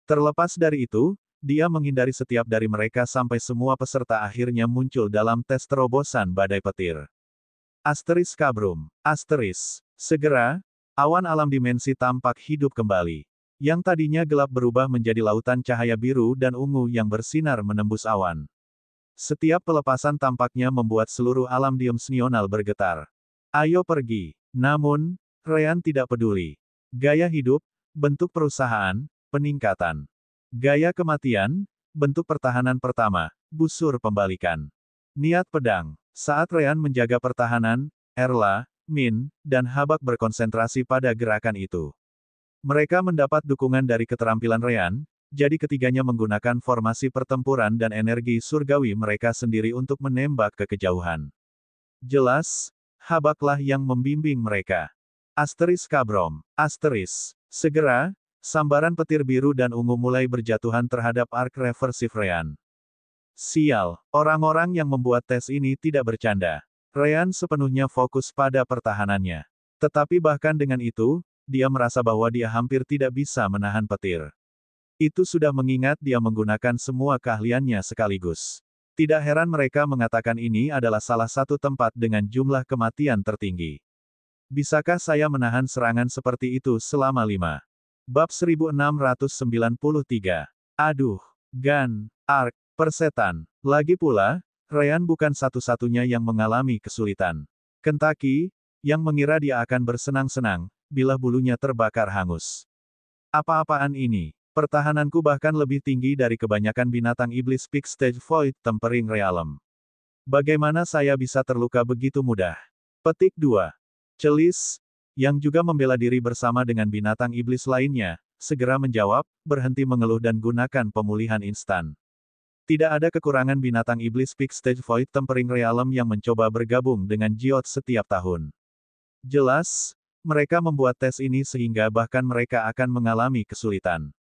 Terlepas dari itu, dia menghindari setiap dari mereka sampai semua peserta akhirnya muncul dalam tes terobosan badai petir. Asteris Kabrum. Asteris. Segera, awan alam dimensi tampak hidup kembali. Yang tadinya gelap berubah menjadi lautan cahaya biru dan ungu yang bersinar menembus awan. Setiap pelepasan tampaknya membuat seluruh alam dimensional bergetar. Ayo pergi. Namun, Rean tidak peduli. Gaya hidup, bentuk perusahaan, peningkatan. Gaya kematian, bentuk pertahanan pertama, busur pembalikan. Niat pedang. Saat Rean menjaga pertahanan, Erla, Min, dan Habak berkonsentrasi pada gerakan itu. Mereka mendapat dukungan dari keterampilan Rean, jadi ketiganya menggunakan formasi pertempuran dan energi surgawi mereka sendiri untuk menembak ke kejauhan. Jelas, Habaklah yang membimbing mereka. Asteris Kabrom. Asteris. Segera, sambaran petir biru dan ungu mulai berjatuhan terhadap arc reversive Rean. Sial, orang-orang yang membuat tes ini tidak bercanda. Rean sepenuhnya fokus pada pertahanannya. Tetapi bahkan dengan itu, dia merasa bahwa dia hampir tidak bisa menahan petir. Itu sudah mengingat dia menggunakan semua keahliannya sekaligus. Tidak heran mereka mengatakan ini adalah salah satu tempat dengan jumlah kematian tertinggi. Bisakah saya menahan serangan seperti itu selama 5? Bab 1693. Aduh. Gan. Ark. Persetan. Lagi pula, Rean bukan satu-satunya yang mengalami kesulitan. Kentaki, yang mengira dia akan bersenang-senang, bila bulunya terbakar hangus. Apa-apaan ini? Pertahananku bahkan lebih tinggi dari kebanyakan binatang iblis Peak Stage Void Tempering Realm. Bagaimana saya bisa terluka begitu mudah? Petik 2. Celis, yang juga membela diri bersama dengan binatang iblis lainnya, segera menjawab, berhenti mengeluh dan gunakan pemulihan instan. Tidak ada kekurangan binatang iblis Peak Stage Void Tempering Realm yang mencoba bergabung dengan Jiot setiap tahun. Jelas, mereka membuat tes ini sehingga bahkan mereka akan mengalami kesulitan.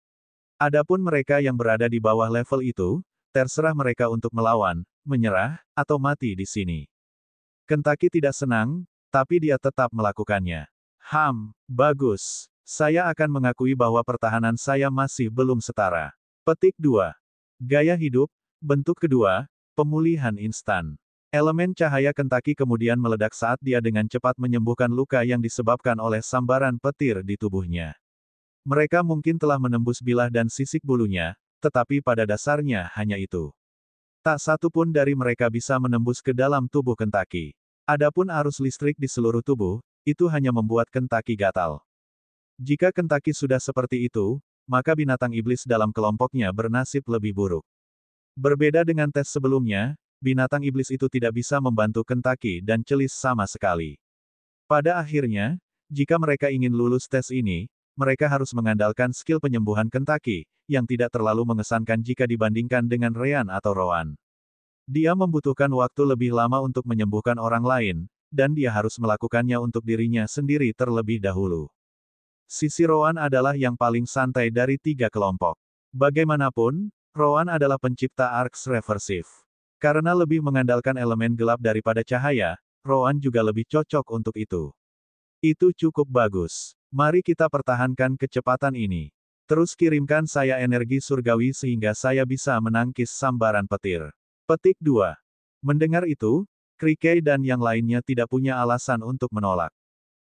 Adapun mereka yang berada di bawah level itu, terserah mereka untuk melawan, menyerah, atau mati di sini. Kentaki tidak senang, tapi dia tetap melakukannya. Bagus. Saya akan mengakui bahwa pertahanan saya masih belum setara. Petik 2. Gaya hidup, bentuk kedua, pemulihan instan. Elemen cahaya Kentaki kemudian meledak saat dia dengan cepat menyembuhkan luka yang disebabkan oleh sambaran petir di tubuhnya. Mereka mungkin telah menembus bilah dan sisik bulunya, tetapi pada dasarnya hanya itu. Tak satu pun dari mereka bisa menembus ke dalam tubuh Kentaki. Adapun arus listrik di seluruh tubuh, itu hanya membuat Kentaki gatal. Jika Kentaki sudah seperti itu, maka binatang iblis dalam kelompoknya bernasib lebih buruk. Berbeda dengan tes sebelumnya, binatang iblis itu tidak bisa membantu Kentaki dan Celis sama sekali. Pada akhirnya, jika mereka ingin lulus tes ini, mereka harus mengandalkan skill penyembuhan Kentaki, yang tidak terlalu mengesankan jika dibandingkan dengan Rean atau Roan. Dia membutuhkan waktu lebih lama untuk menyembuhkan orang lain, dan dia harus melakukannya untuk dirinya sendiri terlebih dahulu. Sisi Rowan adalah yang paling santai dari tiga kelompok. Bagaimanapun, Rowan adalah pencipta Arcs Reversive. Karena lebih mengandalkan elemen gelap daripada cahaya, Rowan juga lebih cocok untuk itu. Itu cukup bagus. Mari kita pertahankan kecepatan ini. Terus kirimkan saya energi surgawi sehingga saya bisa menangkis sambaran petir. Petik 2. Mendengar itu, Krikey dan yang lainnya tidak punya alasan untuk menolak.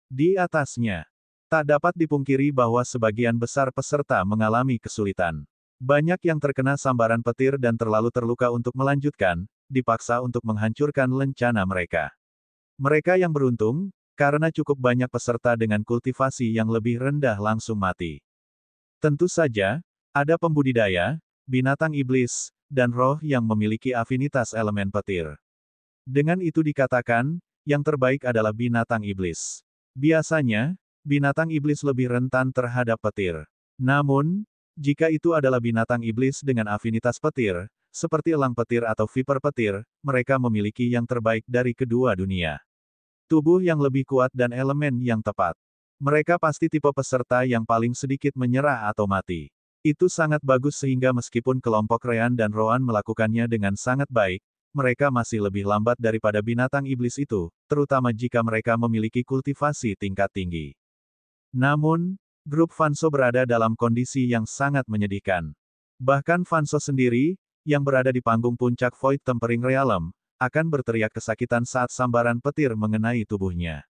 Di atasnya, tak dapat dipungkiri bahwa sebagian besar peserta mengalami kesulitan. Banyak yang terkena sambaran petir dan terlalu terluka untuk melanjutkan, dipaksa untuk menghancurkan lencana mereka. Mereka yang beruntung, karena cukup banyak peserta dengan kultivasi yang lebih rendah langsung mati. Tentu saja, ada pembudidaya, binatang iblis, dan roh yang memiliki afinitas elemen petir. Dengan itu dikatakan, yang terbaik adalah binatang iblis. Biasanya, binatang iblis lebih rentan terhadap petir. Namun, jika itu adalah binatang iblis dengan afinitas petir, seperti elang petir atau viper petir, mereka memiliki yang terbaik dari kedua dunia. Tubuh yang lebih kuat dan elemen yang tepat. Mereka pasti tipe peserta yang paling sedikit menyerah atau mati. Itu sangat bagus sehingga meskipun kelompok Ryan dan Rowan melakukannya dengan sangat baik, mereka masih lebih lambat daripada binatang iblis itu, terutama jika mereka memiliki kultivasi tingkat tinggi. Namun, grup Vanso berada dalam kondisi yang sangat menyedihkan. Bahkan Vanso sendiri, yang berada di panggung puncak Void Tempering Realm, akan berteriak kesakitan saat sambaran petir mengenai tubuhnya.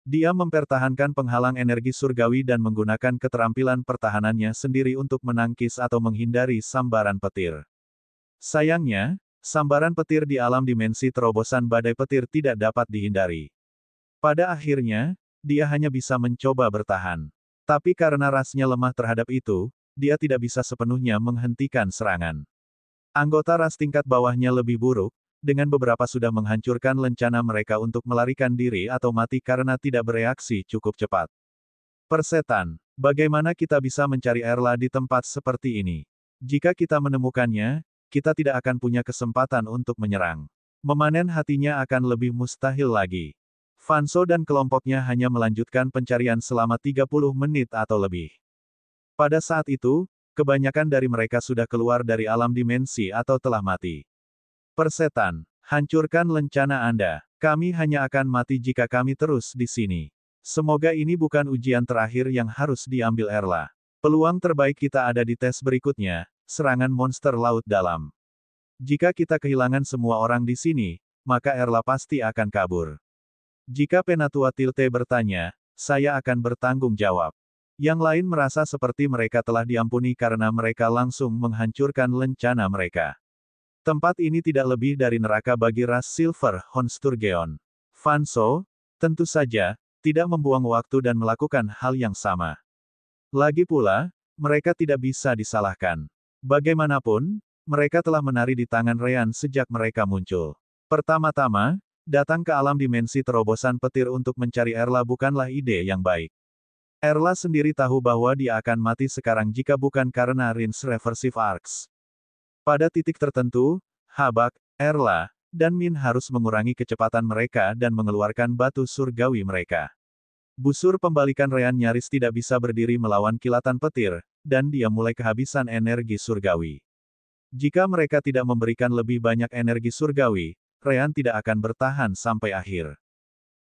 Dia mempertahankan penghalang energi surgawi dan menggunakan keterampilan pertahanannya sendiri untuk menangkis atau menghindari sambaran petir. Sayangnya, sambaran petir di alam dimensi terobosan badai petir tidak dapat dihindari. Pada akhirnya, dia hanya bisa mencoba bertahan. Tapi karena rasnya lemah terhadap itu, dia tidak bisa sepenuhnya menghentikan serangan. Anggota ras tingkat bawahnya lebih buruk, dengan beberapa sudah menghancurkan lencana mereka untuk melarikan diri atau mati karena tidak bereaksi cukup cepat. Persetan, bagaimana kita bisa mencari Erla di tempat seperti ini? Jika kita menemukannya, kita tidak akan punya kesempatan untuk menyerang. Memanen hatinya akan lebih mustahil lagi. Vanso dan kelompoknya hanya melanjutkan pencarian selama 30 menit atau lebih. Pada saat itu, kebanyakan dari mereka sudah keluar dari alam dimensi atau telah mati. Persetan, hancurkan lencana Anda. Kami hanya akan mati jika kami terus di sini. Semoga ini bukan ujian terakhir yang harus diambil Erla. Peluang terbaik kita ada di tes berikutnya, serangan monster laut dalam. Jika kita kehilangan semua orang di sini, maka Erla pasti akan kabur. Jika Penatua Tilte bertanya, saya akan bertanggung jawab. Yang lain merasa seperti mereka telah diampuni karena mereka langsung menghancurkan lencana mereka. Tempat ini tidak lebih dari neraka bagi ras Silver Honsturgeon. Vanso, tentu saja, tidak membuang waktu dan melakukan hal yang sama. Lagi pula, mereka tidak bisa disalahkan. Bagaimanapun, mereka telah menari di tangan Ryan sejak mereka muncul. Pertama-tama, datang ke alam dimensi terobosan petir untuk mencari Erla bukanlah ide yang baik. Erla sendiri tahu bahwa dia akan mati sekarang jika bukan karena Rinse Reversive Arcs. Pada titik tertentu, Habak, Erla, dan Min harus mengurangi kecepatan mereka dan mengeluarkan batu surgawi mereka. Busur pembalikan Ryan nyaris tidak bisa berdiri melawan kilatan petir, dan dia mulai kehabisan energi surgawi. Jika mereka tidak memberikan lebih banyak energi surgawi, Ryan tidak akan bertahan sampai akhir.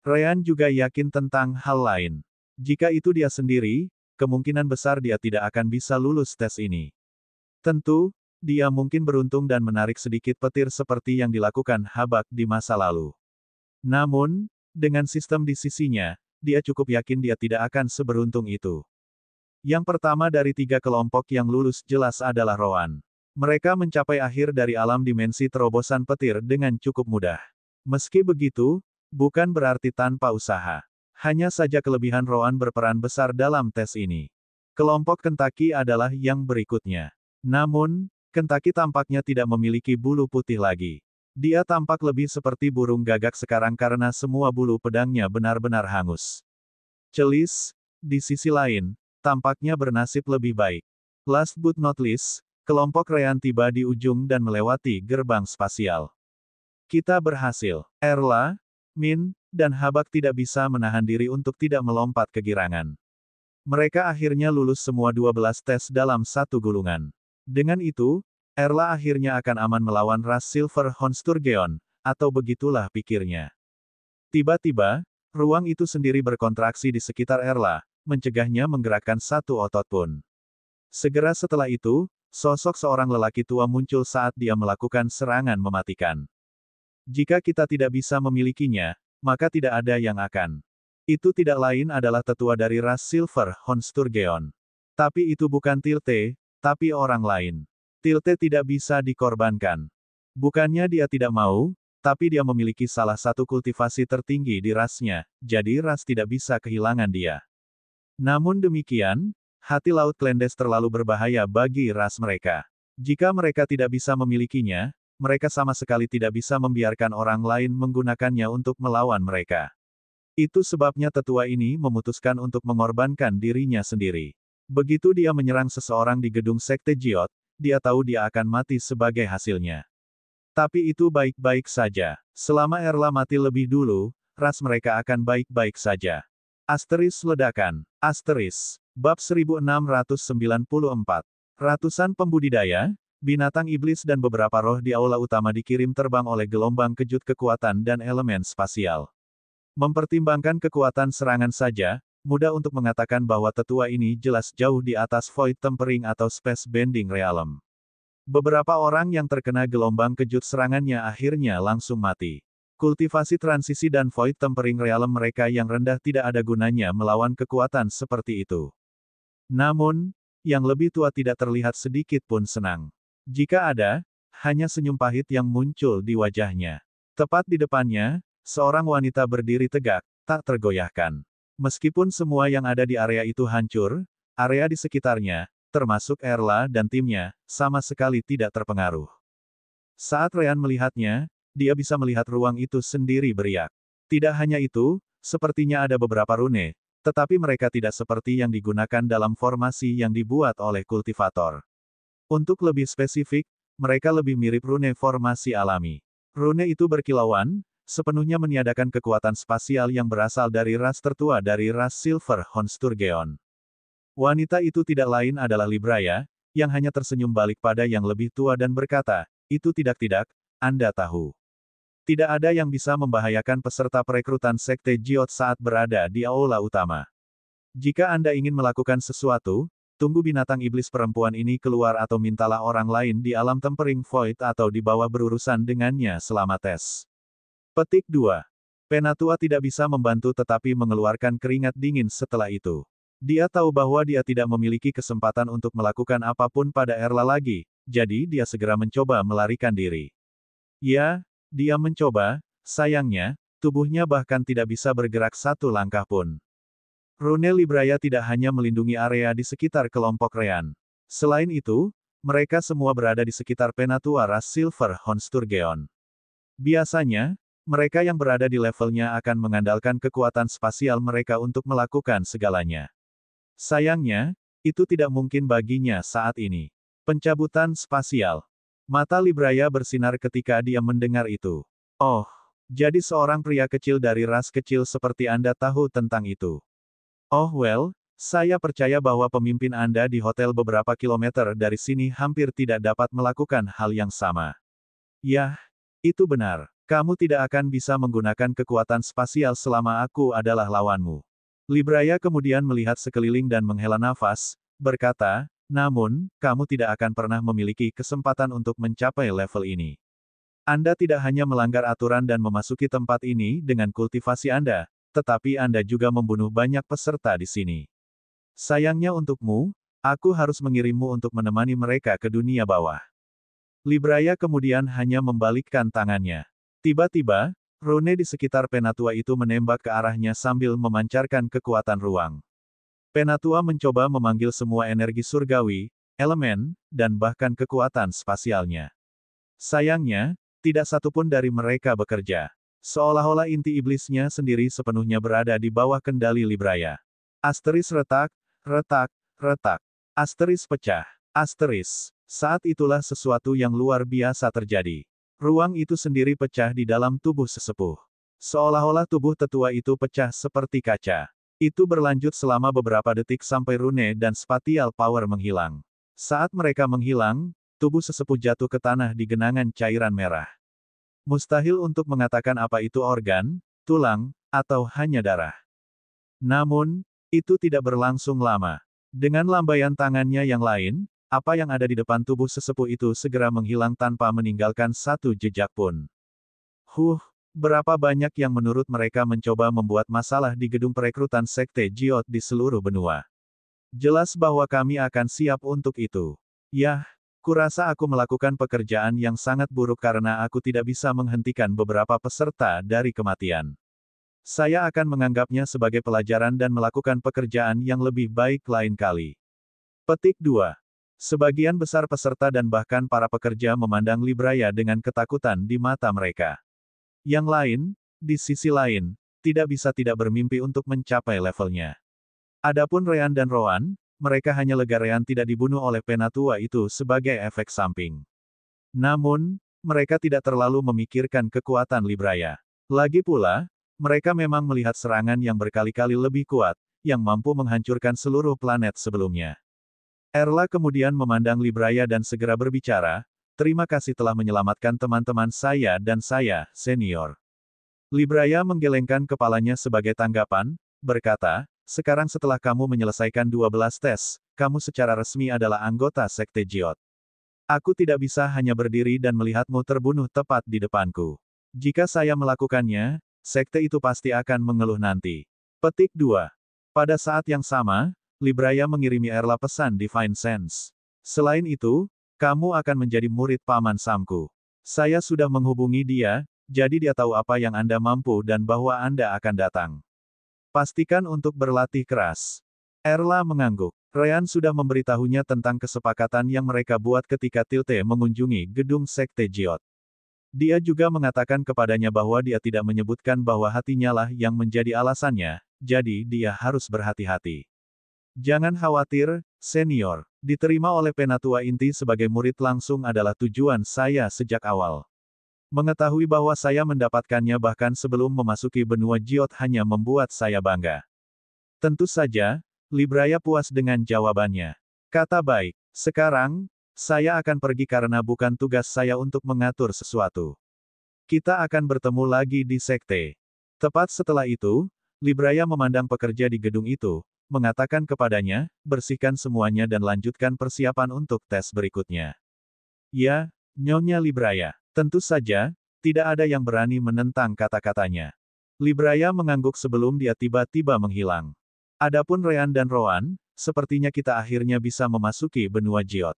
Ryan juga yakin tentang hal lain. Jika itu dia sendiri, kemungkinan besar dia tidak akan bisa lulus tes ini. Tentu, dia mungkin beruntung dan menarik sedikit petir seperti yang dilakukan Habak di masa lalu. Namun, dengan sistem di sisinya, dia cukup yakin dia tidak akan seberuntung itu. Yang pertama dari tiga kelompok yang lulus jelas adalah Rowan. Mereka mencapai akhir dari alam dimensi terobosan petir dengan cukup mudah. Meski begitu, bukan berarti tanpa usaha. Hanya saja kelebihan Rowan berperan besar dalam tes ini. Kelompok Kentucky adalah yang berikutnya. Namun, Kentucky tampaknya tidak memiliki bulu putih lagi. Dia tampak lebih seperti burung gagak sekarang karena semua bulu pedangnya benar-benar hangus. Celis, di sisi lain, tampaknya bernasib lebih baik. Last but not least, kelompok Ryan tiba di ujung dan melewati gerbang spasial. Kita berhasil. Erla, Min, dan Habak tidak bisa menahan diri untuk tidak melompat kegirangan. Mereka akhirnya lulus semua 12 tes dalam satu gulungan. Dengan itu, Erla akhirnya akan aman melawan ras Silver Honsturgeon, atau begitulah pikirnya. Tiba-tiba, ruang itu sendiri berkontraksi di sekitar Erla, mencegahnya menggerakkan satu otot pun. Segera setelah itu, sosok seorang lelaki tua muncul saat dia melakukan serangan mematikan. Jika kita tidak bisa memilikinya, maka tidak ada yang akan. Itu tidak lain adalah tetua dari ras Silver Honsturgeon. Tapi itu bukan Tilte, tapi orang lain. Tilte tidak bisa dikorbankan. Bukannya dia tidak mau, tapi dia memiliki salah satu kultivasi tertinggi di rasnya, jadi ras tidak bisa kehilangan dia. Namun demikian, hati laut Klendes terlalu berbahaya bagi ras mereka. Jika mereka tidak bisa memilikinya, mereka sama sekali tidak bisa membiarkan orang lain menggunakannya untuk melawan mereka. Itu sebabnya tetua ini memutuskan untuk mengorbankan dirinya sendiri. Begitu dia menyerang seseorang di gedung Sekte Jiot, dia tahu dia akan mati sebagai hasilnya. Tapi itu baik-baik saja. Selama Erla mati lebih dulu, ras mereka akan baik-baik saja. Asteris ledakan. Asteris. Bab 1694. Ratusan pembudidaya, binatang iblis dan beberapa roh di aula utama dikirim terbang oleh gelombang kejut kekuatan dan elemen spasial. Mempertimbangkan kekuatan serangan saja, mudah untuk mengatakan bahwa tetua ini jelas jauh di atas Void Tempering atau Space Bending Realm. Beberapa orang yang terkena gelombang kejut serangannya akhirnya langsung mati. Kultivasi transisi dan Void Tempering Realm mereka yang rendah tidak ada gunanya melawan kekuatan seperti itu. Namun, yang lebih tua tidak terlihat sedikit pun senang. Jika ada, hanya senyum pahit yang muncul di wajahnya. Tepat di depannya, seorang wanita berdiri tegak, tak tergoyahkan. Meskipun semua yang ada di area itu hancur, area di sekitarnya, termasuk Erla dan timnya, sama sekali tidak terpengaruh. Saat Ryan melihatnya, dia bisa melihat ruang itu sendiri beriak. Tidak hanya itu, sepertinya ada beberapa rune, tetapi mereka tidak seperti yang digunakan dalam formasi yang dibuat oleh kultivator. Untuk lebih spesifik, mereka lebih mirip rune formasi alami. Rune itu berkilauan, sepenuhnya meniadakan kekuatan spasial yang berasal dari ras tertua dari ras Silver Honsturgeon. Wanita itu tidak lain adalah Libraya, yang hanya tersenyum balik pada yang lebih tua dan berkata, itu tidak, Anda tahu. Tidak ada yang bisa membahayakan peserta perekrutan Sekte Jiot saat berada di aula utama. Jika Anda ingin melakukan sesuatu, tunggu binatang iblis perempuan ini keluar atau mintalah orang lain di alam Tempering Void atau di bawah berurusan dengannya selama tes. Petik 2. Penatua tidak bisa membantu tetapi mengeluarkan keringat dingin setelah itu. Dia tahu bahwa dia tidak memiliki kesempatan untuk melakukan apapun pada Erla lagi, jadi dia segera mencoba melarikan diri. Ya, dia mencoba, sayangnya, tubuhnya bahkan tidak bisa bergerak satu langkah pun. Rune Libraya tidak hanya melindungi area di sekitar kelompok Rean. Selain itu, mereka semua berada di sekitar penatua ras Silver Honsturgeon. Biasanya, mereka yang berada di levelnya akan mengandalkan kekuatan spasial mereka untuk melakukan segalanya. Sayangnya, itu tidak mungkin baginya saat ini. Pencabutan spasial. Mata Libraya bersinar ketika dia mendengar itu. Oh, jadi seorang pria kecil dari ras kecil seperti Anda tahu tentang itu. Oh well, saya percaya bahwa pemimpin Anda di hotel beberapa kilometer dari sini hampir tidak dapat melakukan hal yang sama. Yah, itu benar. Kamu tidak akan bisa menggunakan kekuatan spasial selama aku adalah lawanmu. Libraya kemudian melihat sekeliling dan menghela nafas, berkata, namun, kamu tidak akan pernah memiliki kesempatan untuk mencapai level ini. Anda tidak hanya melanggar aturan dan memasuki tempat ini dengan kultivasi Anda, tetapi Anda juga membunuh banyak peserta di sini. Sayangnya untukmu, aku harus mengirimmu untuk menemani mereka ke dunia bawah. Libraya kemudian hanya membalikkan tangannya. Tiba-tiba, rune di sekitar penatua itu menembak ke arahnya sambil memancarkan kekuatan ruang. Penatua mencoba memanggil semua energi surgawi, elemen, dan bahkan kekuatan spasialnya. Sayangnya, tidak satupun dari mereka bekerja. Seolah-olah inti iblisnya sendiri sepenuhnya berada di bawah kendali Libraya. Asteris retak, retak, retak. Asteris pecah. Asteris. Saat itulah sesuatu yang luar biasa terjadi. Ruang itu sendiri pecah di dalam tubuh sesepuh. Seolah-olah tubuh tetua itu pecah seperti kaca. Itu berlanjut selama beberapa detik sampai rune dan spatial power menghilang. Saat mereka menghilang, tubuh sesepuh jatuh ke tanah di genangan cairan merah. Mustahil untuk mengatakan apa itu organ, tulang, atau hanya darah. Namun, itu tidak berlangsung lama. Dengan lambaian tangannya yang lain, apa yang ada di depan tubuh sesepuh itu segera menghilang tanpa meninggalkan satu jejak pun. Berapa banyak yang menurut mereka mencoba membuat masalah di gedung perekrutan Sekte Jiot di seluruh benua. Jelas bahwa kami akan siap untuk itu. Yah, kurasa aku melakukan pekerjaan yang sangat buruk karena aku tidak bisa menghentikan beberapa peserta dari kematian. Saya akan menganggapnya sebagai pelajaran dan melakukan pekerjaan yang lebih baik lain kali. Petik 2. Sebagian besar peserta dan bahkan para pekerja memandang Libraya dengan ketakutan di mata mereka. Yang lain, di sisi lain, tidak bisa tidak bermimpi untuk mencapai levelnya. Adapun Rean dan Roan, mereka hanya lega Rean tidak dibunuh oleh penatua itu sebagai efek samping. Namun, mereka tidak terlalu memikirkan kekuatan Libraya. Lagi pula, mereka memang melihat serangan yang berkali-kali lebih kuat, yang mampu menghancurkan seluruh planet sebelumnya. Erla kemudian memandang Libraya dan segera berbicara, "Terima kasih telah menyelamatkan teman-teman saya dan saya, senior." Libraya menggelengkan kepalanya sebagai tanggapan, berkata, "Sekarang setelah kamu menyelesaikan 12 tes, kamu secara resmi adalah anggota Sekte Jiot. Aku tidak bisa hanya berdiri dan melihatmu terbunuh tepat di depanku. Jika saya melakukannya, sekte itu pasti akan mengeluh nanti." Petik 2. Pada saat yang sama, Libraya mengirimi Erla pesan Divine Sense. "Selain itu, kamu akan menjadi murid Paman Samku. Saya sudah menghubungi dia, jadi dia tahu apa yang Anda mampu dan bahwa Anda akan datang. Pastikan untuk berlatih keras." Erla mengangguk. Rean sudah memberitahunya tentang kesepakatan yang mereka buat ketika Tilte mengunjungi gedung Sekte Jiot. Dia juga mengatakan kepadanya bahwa dia tidak menyebutkan bahwa hatinya lah yang menjadi alasannya, jadi dia harus berhati-hati. "Jangan khawatir, senior. Diterima oleh Penatua Inti sebagai murid langsung adalah tujuan saya sejak awal. Mengetahui bahwa saya mendapatkannya bahkan sebelum memasuki benua Jiot hanya membuat saya bangga." Tentu saja, Libraya puas dengan jawabannya. Kata baik. "Sekarang, saya akan pergi karena bukan tugas saya untuk mengatur sesuatu. Kita akan bertemu lagi di sekte." Tepat setelah itu, Libraya memandang pekerja di gedung itu, mengatakan kepadanya, "Bersihkan semuanya dan lanjutkan persiapan untuk tes berikutnya." "Ya, Nyonya Libraya." Tentu saja, tidak ada yang berani menentang kata-katanya. Libraya mengangguk sebelum dia tiba-tiba menghilang. Adapun Rean dan Roan, sepertinya kita akhirnya bisa memasuki benua Jiot.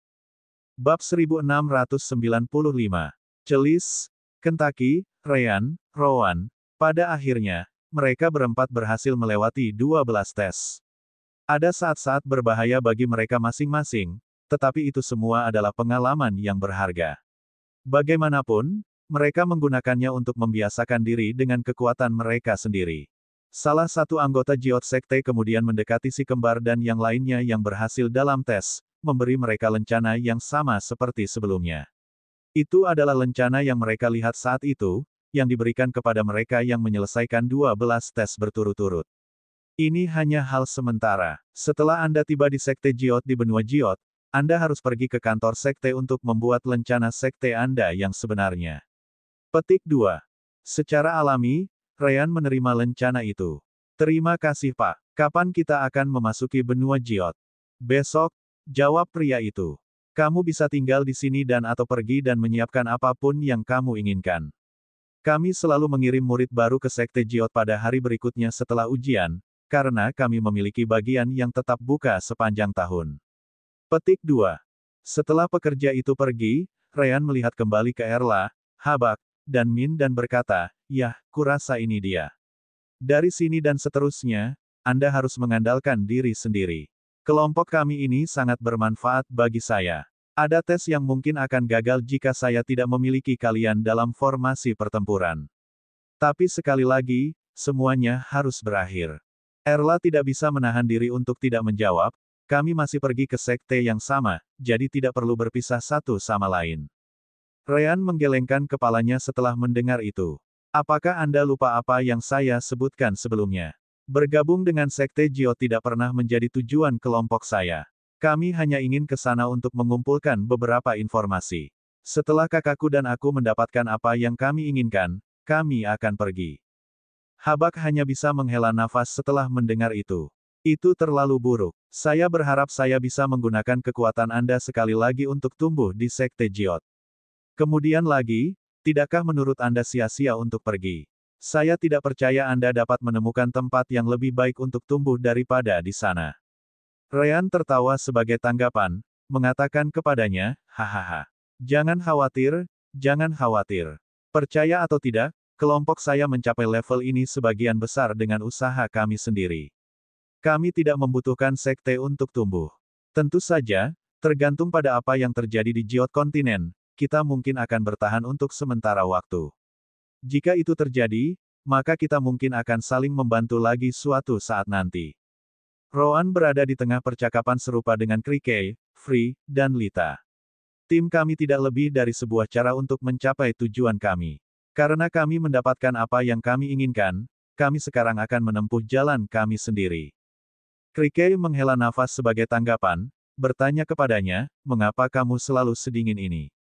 Bab 1695. Celis, Kentucky, Rean, Roan. Pada akhirnya, mereka berempat berhasil melewati 12 tes. Ada saat-saat berbahaya bagi mereka masing-masing, tetapi itu semua adalah pengalaman yang berharga. Bagaimanapun, mereka menggunakannya untuk membiasakan diri dengan kekuatan mereka sendiri. Salah satu anggota Jiot Sekte kemudian mendekati si kembar dan yang lainnya yang berhasil dalam tes, memberi mereka lencana yang sama seperti sebelumnya. Itu adalah lencana yang mereka lihat saat itu, yang diberikan kepada mereka yang menyelesaikan 12 tes berturut-turut. Ini hanya hal sementara. Setelah Anda tiba di Sekte Jiot di benua Jiot, Anda harus pergi ke kantor sekte untuk membuat lencana sekte Anda yang sebenarnya. Petik 2. Secara alami, Rean menerima lencana itu. "Terima kasih Pak. Kapan kita akan memasuki benua Jiot?" "Besok," jawab pria itu. "Kamu bisa tinggal di sini dan atau pergi dan menyiapkan apapun yang kamu inginkan. Kami selalu mengirim murid baru ke Sekte Jiot pada hari berikutnya setelah ujian, karena kami memiliki bagian yang tetap buka sepanjang tahun." Petik 2. Setelah pekerja itu pergi, Rean melihat kembali ke Erla, Habak, dan Min dan berkata, "Yah, kurasa ini dia. Dari sini dan seterusnya, Anda harus mengandalkan diri sendiri. Kelompok kami ini sangat bermanfaat bagi saya. Ada tes yang mungkin akan gagal jika saya tidak memiliki kalian dalam formasi pertempuran. Tapi sekali lagi, semuanya harus berakhir." Erla tidak bisa menahan diri untuk tidak menjawab, "Kami masih pergi ke sekte yang sama, jadi tidak perlu berpisah satu sama lain." Ryan menggelengkan kepalanya setelah mendengar itu. Apakah Anda lupa apa yang saya sebutkan sebelumnya? Bergabung dengan Sekte Jiot tidak pernah menjadi tujuan kelompok saya. Kami hanya ingin ke sana untuk mengumpulkan beberapa informasi. Setelah kakakku dan aku mendapatkan apa yang kami inginkan, kami akan pergi. Habak hanya bisa menghela nafas setelah mendengar itu. Itu terlalu buruk. Saya berharap saya bisa menggunakan kekuatan Anda sekali lagi untuk tumbuh di Sekte Jiot. Kemudian lagi, tidakkah menurut Anda sia-sia untuk pergi? Saya tidak percaya Anda dapat menemukan tempat yang lebih baik untuk tumbuh daripada di sana. Ryan tertawa sebagai tanggapan, mengatakan kepadanya, hahaha. Jangan khawatir, jangan khawatir. Percaya atau tidak, kelompok saya mencapai level ini sebagian besar dengan usaha kami sendiri. Kami tidak membutuhkan sekte untuk tumbuh. Tentu saja, tergantung pada apa yang terjadi di Jiot kontinen, kita mungkin akan bertahan untuk sementara waktu. Jika itu terjadi, maka kita mungkin akan saling membantu lagi suatu saat nanti. Roan berada di tengah percakapan serupa dengan Krikey, Free, dan Lita. Tim kami tidak lebih dari sebuah cara untuk mencapai tujuan kami. Karena kami mendapatkan apa yang kami inginkan, kami sekarang akan menempuh jalan kami sendiri. Krikey menghela nafas sebagai tanggapan, bertanya kepadanya, mengapa kamu selalu sedingin ini?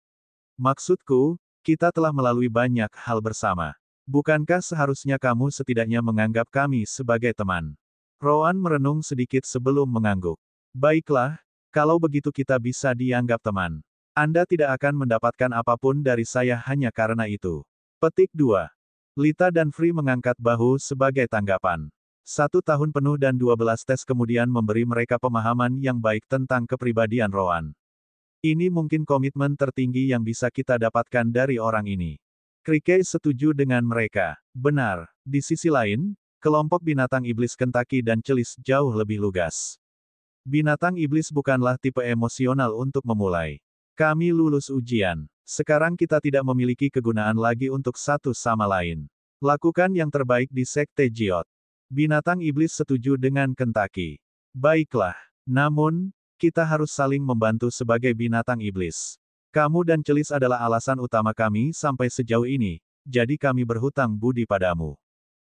Maksudku, kita telah melalui banyak hal bersama. Bukankah seharusnya kamu setidaknya menganggap kami sebagai teman? Roan merenung sedikit sebelum mengangguk. Baiklah, kalau begitu kita bisa dianggap teman. Anda tidak akan mendapatkan apapun dari saya hanya karena itu. Petik 2. Lita dan Free mengangkat bahu sebagai tanggapan. 1 tahun penuh dan 12 tes kemudian memberi mereka pemahaman yang baik tentang kepribadian Roan. Ini mungkin komitmen tertinggi yang bisa kita dapatkan dari orang ini. Krikey setuju dengan mereka. Benar. Di sisi lain, kelompok binatang iblis Kentucky dan Celis jauh lebih lugas. Binatang iblis bukanlah tipe emosional untuk memulai. Kami lulus ujian. Sekarang kita tidak memiliki kegunaan lagi untuk satu sama lain. Lakukan yang terbaik di Sekte Jiot. Binatang iblis setuju dengan Kentucky. Baiklah. Namun, kita harus saling membantu sebagai binatang iblis. Kamu dan Celis adalah alasan utama kami sampai sejauh ini, jadi kami berhutang budi padamu.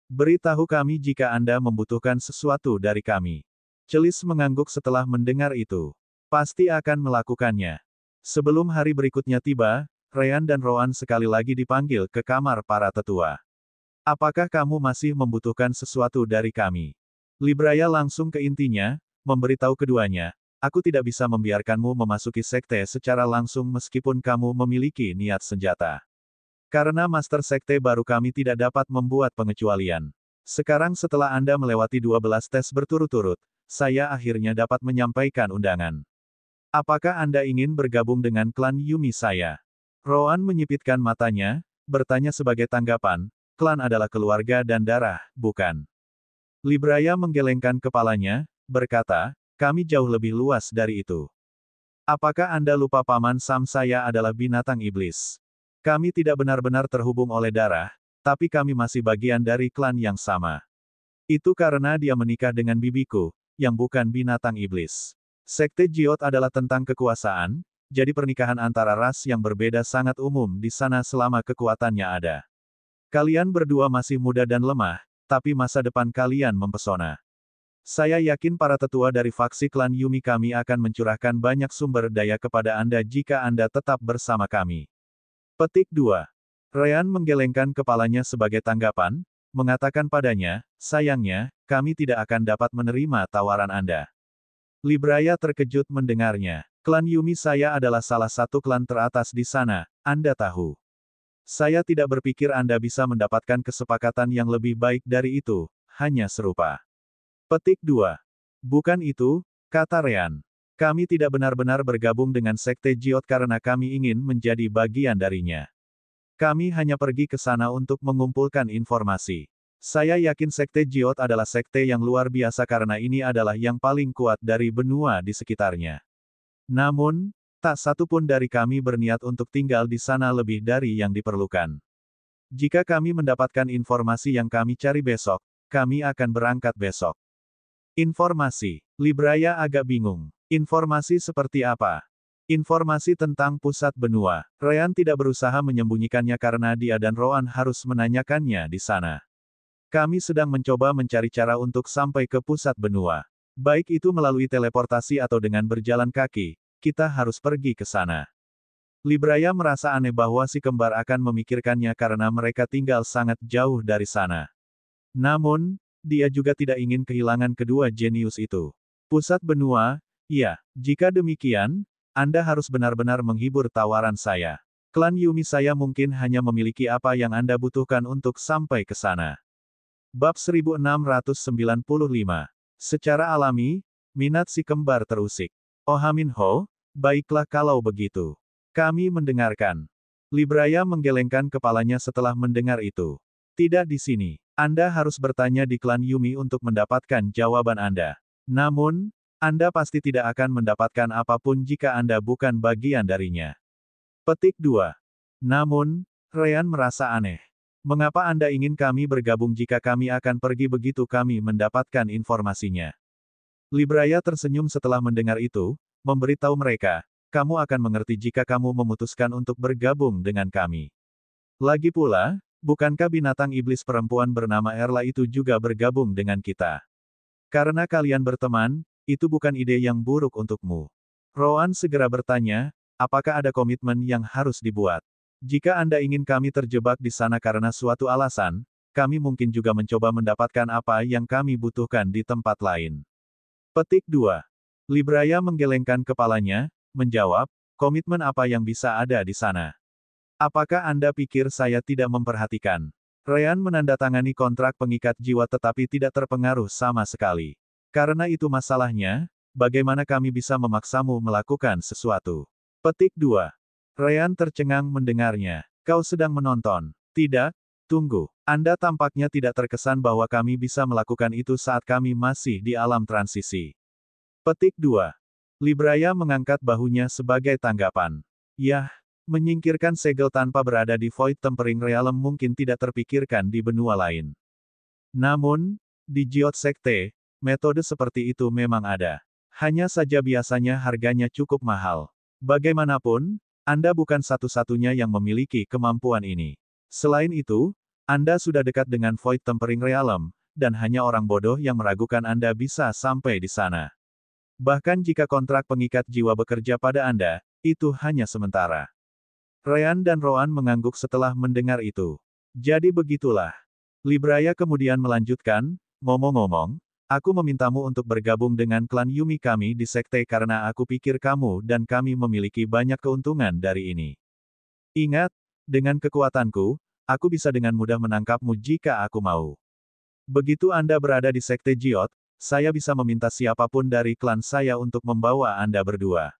Beritahu kami jika Anda membutuhkan sesuatu dari kami. Celis mengangguk setelah mendengar itu. Pasti akan melakukannya. Sebelum hari berikutnya tiba, Ryan dan Roan sekali lagi dipanggil ke kamar para tetua. Apakah kamu masih membutuhkan sesuatu dari kami? Libraya langsung ke intinya, memberitahu keduanya, aku tidak bisa membiarkanmu memasuki sekte secara langsung meskipun kamu memiliki niat senjata. Karena Master Sekte baru kami tidak dapat membuat pengecualian. Sekarang setelah Anda melewati 12 tes berturut-turut, saya akhirnya dapat menyampaikan undangan. Apakah Anda ingin bergabung dengan klan Yumi saya? Roan menyipitkan matanya, bertanya sebagai tanggapan, klan adalah keluarga dan darah, bukan? Libraya menggelengkan kepalanya, berkata, kami jauh lebih luas dari itu. Apakah Anda lupa Paman Sam saya adalah binatang iblis? Kami tidak benar-benar terhubung oleh darah, tapi kami masih bagian dari klan yang sama. Itu karena dia menikah dengan bibiku, yang bukan binatang iblis. Sekte Jiot adalah tentang kekuasaan, jadi pernikahan antara ras yang berbeda sangat umum di sana selama kekuatannya ada. Kalian berdua masih muda dan lemah, tapi masa depan kalian mempesona. Saya yakin para tetua dari faksi klan Yumi kami akan mencurahkan banyak sumber daya kepada Anda jika Anda tetap bersama kami. Petik 2. Ryan menggelengkan kepalanya sebagai tanggapan, mengatakan padanya, sayangnya, kami tidak akan dapat menerima tawaran Anda. Libraya terkejut mendengarnya. Klan Yumi saya adalah salah satu klan teratas di sana, Anda tahu. Saya tidak berpikir Anda bisa mendapatkan kesepakatan yang lebih baik dari itu, hanya serupa. Petik 2. Bukan itu, kata Ryan. Kami tidak benar-benar bergabung dengan Sekte Jiot karena kami ingin menjadi bagian darinya. Kami hanya pergi ke sana untuk mengumpulkan informasi. Saya yakin Sekte Jiot adalah sekte yang luar biasa karena ini adalah yang paling kuat dari benua di sekitarnya. Namun, tak satu pun dari kami berniat untuk tinggal di sana lebih dari yang diperlukan. Jika kami mendapatkan informasi yang kami cari besok, kami akan berangkat besok. Informasi. Libraya agak bingung. Informasi seperti apa? Informasi tentang pusat benua. Ryan tidak berusaha menyembunyikannya karena dia dan Roan harus menanyakannya di sana. Kami sedang mencoba mencari cara untuk sampai ke pusat benua. Baik itu melalui teleportasi atau dengan berjalan kaki, kita harus pergi ke sana. Libraya merasa aneh bahwa si kembar akan memikirkannya karena mereka tinggal sangat jauh dari sana. Namun, dia juga tidak ingin kehilangan kedua jenius itu. Pusat benua, ya, jika demikian, Anda harus benar-benar menghibur tawaran saya. Klan Yumi saya mungkin hanya memiliki apa yang Anda butuhkan untuk sampai ke sana. Bab 1695. Secara alami, minat si kembar terusik. Oh Minho, baiklah kalau begitu. Kami mendengarkan. Libraya menggelengkan kepalanya setelah mendengar itu. Tidak di sini. Anda harus bertanya di klan Yumi untuk mendapatkan jawaban Anda. Namun, Anda pasti tidak akan mendapatkan apapun jika Anda bukan bagian darinya. Petik 2. Namun, Ryan merasa aneh. Mengapa Anda ingin kami bergabung jika kami akan pergi begitu kami mendapatkan informasinya? Libraya tersenyum setelah mendengar itu, memberitahu mereka, kamu akan mengerti jika kamu memutuskan untuk bergabung dengan kami. Lagi pula, bukankah binatang iblis perempuan bernama Erla itu juga bergabung dengan kita? Karena kalian berteman, itu bukan ide yang buruk untukmu. Roan segera bertanya, apakah ada komitmen yang harus dibuat? Jika Anda ingin kami terjebak di sana karena suatu alasan, kami mungkin juga mencoba mendapatkan apa yang kami butuhkan di tempat lain. Petik 2. Libraya menggelengkan kepalanya, menjawab, komitmen apa yang bisa ada di sana? Apakah Anda pikir saya tidak memperhatikan? Ryan menandatangani kontrak pengikat jiwa tetapi tidak terpengaruh sama sekali. Karena itu masalahnya, bagaimana kami bisa memaksamu melakukan sesuatu? Petik 2. Ryan tercengang mendengarnya. Kau sedang menonton. Tidak? Tunggu. Anda tampaknya tidak terkesan bahwa kami bisa melakukan itu saat kami masih di alam transisi. Petik 2. Libraya mengangkat bahunya sebagai tanggapan. Yah. Menyingkirkan segel tanpa berada di Void Tempering Realm mungkin tidak terpikirkan di benua lain. Namun, di Geot Sekte, metode seperti itu memang ada. Hanya saja biasanya harganya cukup mahal. Bagaimanapun, Anda bukan satu-satunya yang memiliki kemampuan ini. Selain itu, Anda sudah dekat dengan Void Tempering Realm, dan hanya orang bodoh yang meragukan Anda bisa sampai di sana. Bahkan jika kontrak pengikat jiwa bekerja pada Anda, itu hanya sementara. Ryan dan Roan mengangguk setelah mendengar itu. Jadi begitulah. Libraya kemudian melanjutkan, ngomong-ngomong, aku memintamu untuk bergabung dengan klan Yumi kami di sekte karena aku pikir kamu dan kami memiliki banyak keuntungan dari ini. Ingat, dengan kekuatanku, aku bisa dengan mudah menangkapmu jika aku mau. Begitu Anda berada di sekte Geot, saya bisa meminta siapapun dari klan saya untuk membawa Anda berdua.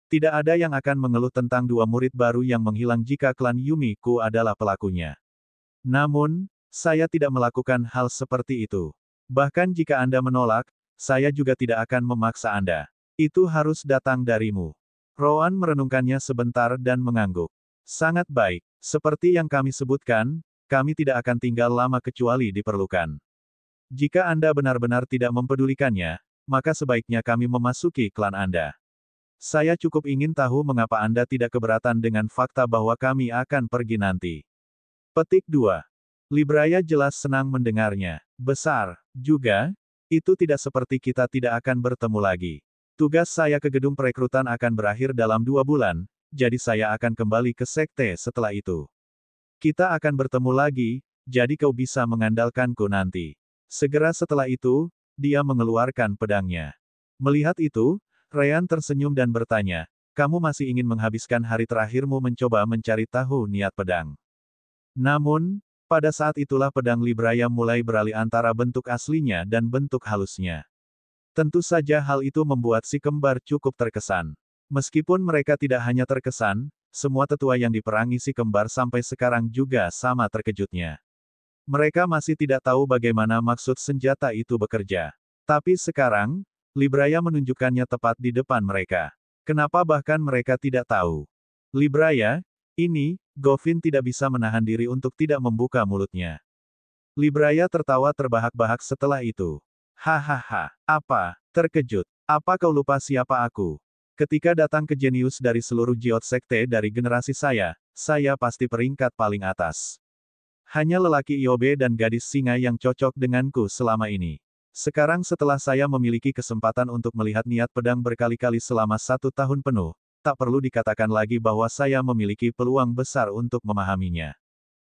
Tidak ada yang akan mengeluh tentang dua murid baru yang menghilang jika klan Yumi-ku adalah pelakunya. Namun, saya tidak melakukan hal seperti itu. Bahkan jika Anda menolak, saya juga tidak akan memaksa Anda. Itu harus datang darimu. Roan merenungkannya sebentar dan mengangguk. Sangat baik. Seperti yang kami sebutkan, kami tidak akan tinggal lama kecuali diperlukan. Jika Anda benar-benar tidak mempedulikannya, maka sebaiknya kami memasuki klan Anda. Saya cukup ingin tahu mengapa Anda tidak keberatan dengan fakta bahwa kami akan pergi nanti. Petik 2. Libraya jelas senang mendengarnya. Besar. Juga, itu tidak seperti kita tidak akan bertemu lagi. Tugas saya ke gedung perekrutan akan berakhir dalam 2 bulan, jadi saya akan kembali ke sekte setelah itu. Kita akan bertemu lagi, jadi kau bisa mengandalkanku nanti. Segera setelah itu, dia mengeluarkan pedangnya. Melihat itu, Ryan tersenyum dan bertanya, kamu masih ingin menghabiskan hari terakhirmu mencoba mencari tahu niat pedang. Namun, pada saat itulah pedang Libraya mulai beralih antara bentuk aslinya dan bentuk halusnya. Tentu saja hal itu membuat si kembar cukup terkesan. Meskipun mereka tidak hanya terkesan, semua tetua yang diperangi si kembar sampai sekarang juga sama terkejutnya. Mereka masih tidak tahu bagaimana maksud senjata itu bekerja. Tapi sekarang, Libraya menunjukkannya tepat di depan mereka. Kenapa bahkan mereka tidak tahu? Libraya, ini, Govin tidak bisa menahan diri untuk tidak membuka mulutnya. Libraya tertawa terbahak-bahak setelah itu. Hahaha, apa, terkejut? Apa kau lupa siapa aku? Ketika datang ke jenius dari seluruh Jiot Sekte dari generasi saya pasti peringkat paling atas. Hanya lelaki Iobe dan gadis singa yang cocok denganku selama ini. Sekarang setelah saya memiliki kesempatan untuk melihat niat pedang berkali-kali selama 1 tahun penuh, tak perlu dikatakan lagi bahwa saya memiliki peluang besar untuk memahaminya.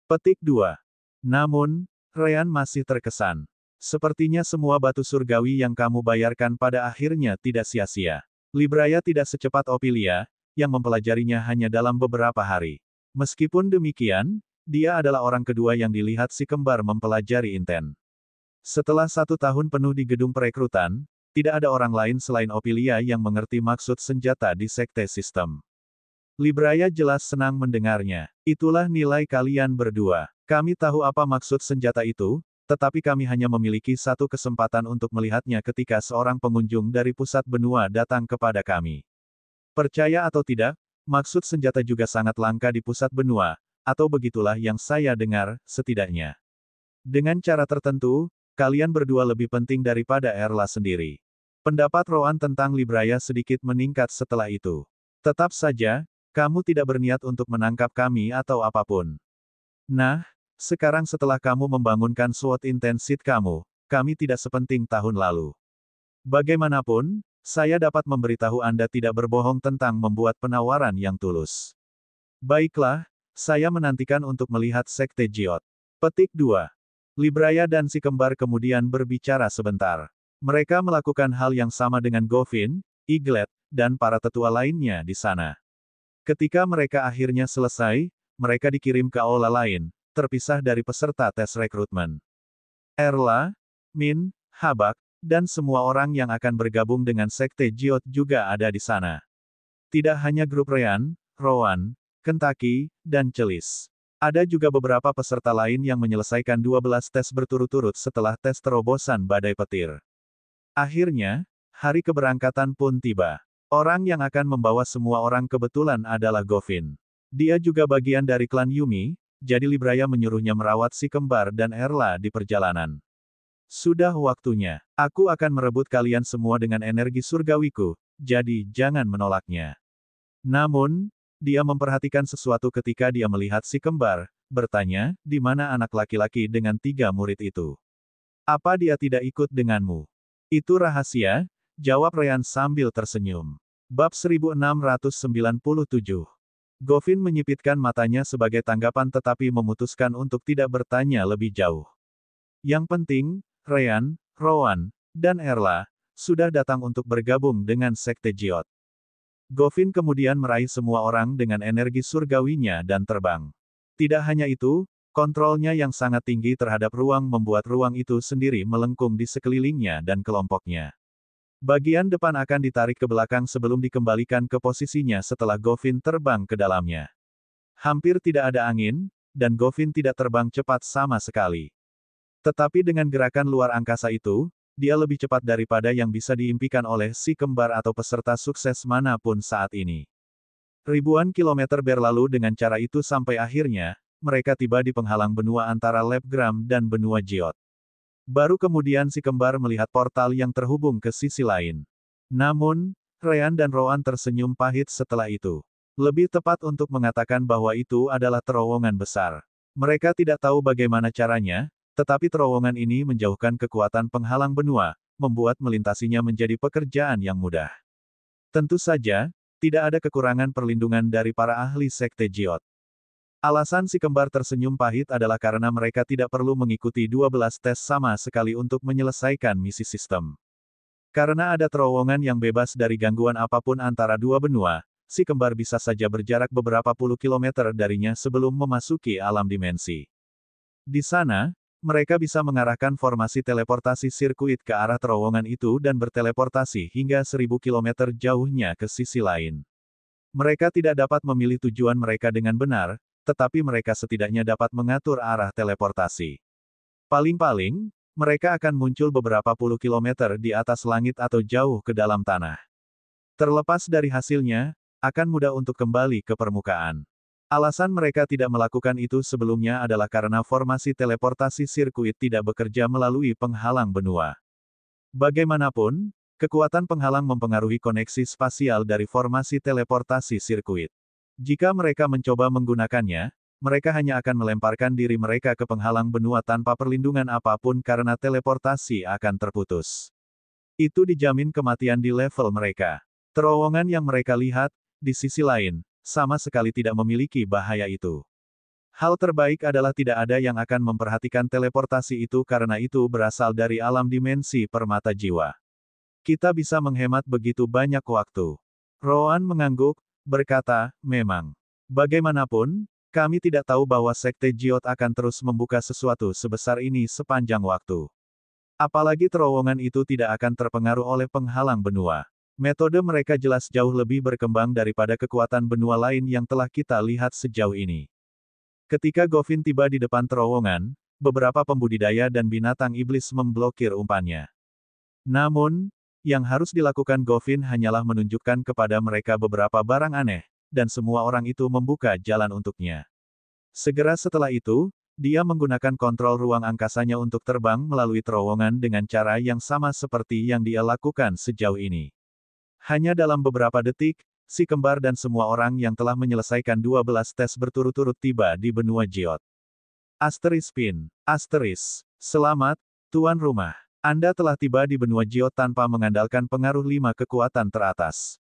Petik 2. Namun, Ryan masih terkesan. Sepertinya semua batu surgawi yang kamu bayarkan pada akhirnya tidak sia-sia. Libraya tidak secepat Opilia, yang mempelajarinya hanya dalam beberapa hari. Meskipun demikian, dia adalah orang kedua yang dilihat si kembar mempelajari intens. Setelah 1 tahun penuh di gedung perekrutan, tidak ada orang lain selain Opilia yang mengerti maksud senjata di sekte sistem. Libraya jelas senang mendengarnya. Itulah nilai kalian berdua. Kami tahu apa maksud senjata itu, tetapi kami hanya memiliki satu kesempatan untuk melihatnya ketika seorang pengunjung dari pusat benua datang kepada kami. Percaya atau tidak, maksud senjata juga sangat langka di pusat benua, atau begitulah yang saya dengar, setidaknya. Dengan cara tertentu, kalian berdua lebih penting daripada Erla sendiri. Pendapat Roan tentang Libraya sedikit meningkat setelah itu. Tetap saja, kamu tidak berniat untuk menangkap kami atau apapun. Nah, sekarang setelah kamu membangunkan SWOT intensit kamu, kami tidak sepenting tahun lalu. Bagaimanapun, saya dapat memberitahu Anda tidak berbohong tentang membuat penawaran yang tulus. Baiklah, saya menantikan untuk melihat Sekte Jiot. Petik 2. Libraya dan si kembar kemudian berbicara sebentar. Mereka melakukan hal yang sama dengan Govin, Eaglet, dan para tetua lainnya di sana. Ketika mereka akhirnya selesai, mereka dikirim ke aula lain, terpisah dari peserta tes rekrutmen. Erla, Min, Habak, dan semua orang yang akan bergabung dengan Sekte Jiot juga ada di sana. Tidak hanya grup Ryan, Rowan, Kentucky, dan Celis. Ada juga beberapa peserta lain yang menyelesaikan 12 tes berturut-turut setelah tes terobosan badai petir. Akhirnya, hari keberangkatan pun tiba. Orang yang akan membawa semua orang kebetulan adalah Govin. Dia juga bagian dari klan Yumi, jadi Libraya menyuruhnya merawat si kembar dan Erla di perjalanan. Sudah waktunya. Aku akan merebut kalian semua dengan energi surgawiku, jadi jangan menolaknya. Namun, dia memperhatikan sesuatu ketika dia melihat si kembar, bertanya, di mana anak laki-laki dengan 3 murid itu? Apa dia tidak ikut denganmu? Itu rahasia, jawab Ryan sambil tersenyum. Bab 1697. Govin menyipitkan matanya sebagai tanggapan tetapi memutuskan untuk tidak bertanya lebih jauh. Yang penting, Ryan, Rowan, dan Erla, sudah datang untuk bergabung dengan Sekte Jiot. Govin kemudian meraih semua orang dengan energi surgawinya dan terbang. Tidak hanya itu, kontrolnya yang sangat tinggi terhadap ruang membuat ruang itu sendiri melengkung di sekelilingnya dan kelompoknya. Bagian depan akan ditarik ke belakang sebelum dikembalikan ke posisinya setelah Govin terbang ke dalamnya. Hampir tidak ada angin, dan Govin tidak terbang cepat sama sekali. Tetapi dengan gerakan luar angkasa itu, dia lebih cepat daripada yang bisa diimpikan oleh si kembar atau peserta sukses manapun saat ini. Ribuan kilometer berlalu dengan cara itu sampai akhirnya, mereka tiba di penghalang benua antara Labgram dan benua Jiot. Baru kemudian si kembar melihat portal yang terhubung ke sisi lain. Namun, Ryan dan Rowan tersenyum pahit setelah itu. Lebih tepat untuk mengatakan bahwa itu adalah terowongan besar. Mereka tidak tahu bagaimana caranya, tetapi terowongan ini menjauhkan kekuatan penghalang benua, membuat melintasinya menjadi pekerjaan yang mudah. Tentu saja, tidak ada kekurangan perlindungan dari para ahli Sekte Jiot. Alasan si kembar tersenyum pahit adalah karena mereka tidak perlu mengikuti 12 tes sama sekali untuk menyelesaikan misi sistem. Karena ada terowongan yang bebas dari gangguan apapun antara dua benua, si kembar bisa saja berjarak beberapa puluh kilometer darinya sebelum memasuki alam dimensi. Di sana, mereka bisa mengarahkan formasi teleportasi sirkuit ke arah terowongan itu dan berteleportasi hingga 1000 kilometer jauhnya ke sisi lain. Mereka tidak dapat memilih tujuan mereka dengan benar, tetapi mereka setidaknya dapat mengatur arah teleportasi. Paling-paling, mereka akan muncul beberapa puluh kilometer di atas langit atau jauh ke dalam tanah. Terlepas dari hasilnya, akan mudah untuk kembali ke permukaan. Alasan mereka tidak melakukan itu sebelumnya adalah karena formasi teleportasi sirkuit tidak bekerja melalui penghalang benua. Bagaimanapun, Kekuatan penghalang mempengaruhi koneksi spasial dari formasi teleportasi sirkuit. Jika mereka mencoba menggunakannya, mereka hanya akan melemparkan diri mereka ke penghalang benua tanpa perlindungan apapun karena teleportasi akan terputus. Itu dijamin kematian di level mereka. Terowongan yang mereka lihat, di sisi lain, sama sekali tidak memiliki bahaya itu. Hal terbaik adalah tidak ada yang akan memperhatikan teleportasi itu karena itu berasal dari alam dimensi permata jiwa. Kita bisa menghemat begitu banyak waktu. Roan mengangguk, berkata, memang. Bagaimanapun, kami tidak tahu bahwa Sekte Jiot akan terus membuka sesuatu sebesar ini sepanjang waktu. Apalagi terowongan itu tidak akan terpengaruh oleh penghalang benua. Metode mereka jelas jauh lebih berkembang daripada kekuatan benua lain yang telah kita lihat sejauh ini. Ketika Govin tiba di depan terowongan, beberapa pembudidaya dan binatang iblis memblokir umpannya. Namun, yang harus dilakukan Govin hanyalah menunjukkan kepada mereka beberapa barang aneh, dan semua orang itu membuka jalan untuknya. Segera setelah itu, dia menggunakan kontrol ruang angkasanya untuk terbang melalui terowongan dengan cara yang sama seperti yang dia lakukan sejauh ini. Hanya dalam beberapa detik, si kembar dan semua orang yang telah menyelesaikan 12 tes berturut-turut tiba di benua Jiot. Asteris Pin. Asteris. Selamat, tuan rumah. Anda telah tiba di benua Jiot tanpa mengandalkan pengaruh 5 kekuatan teratas.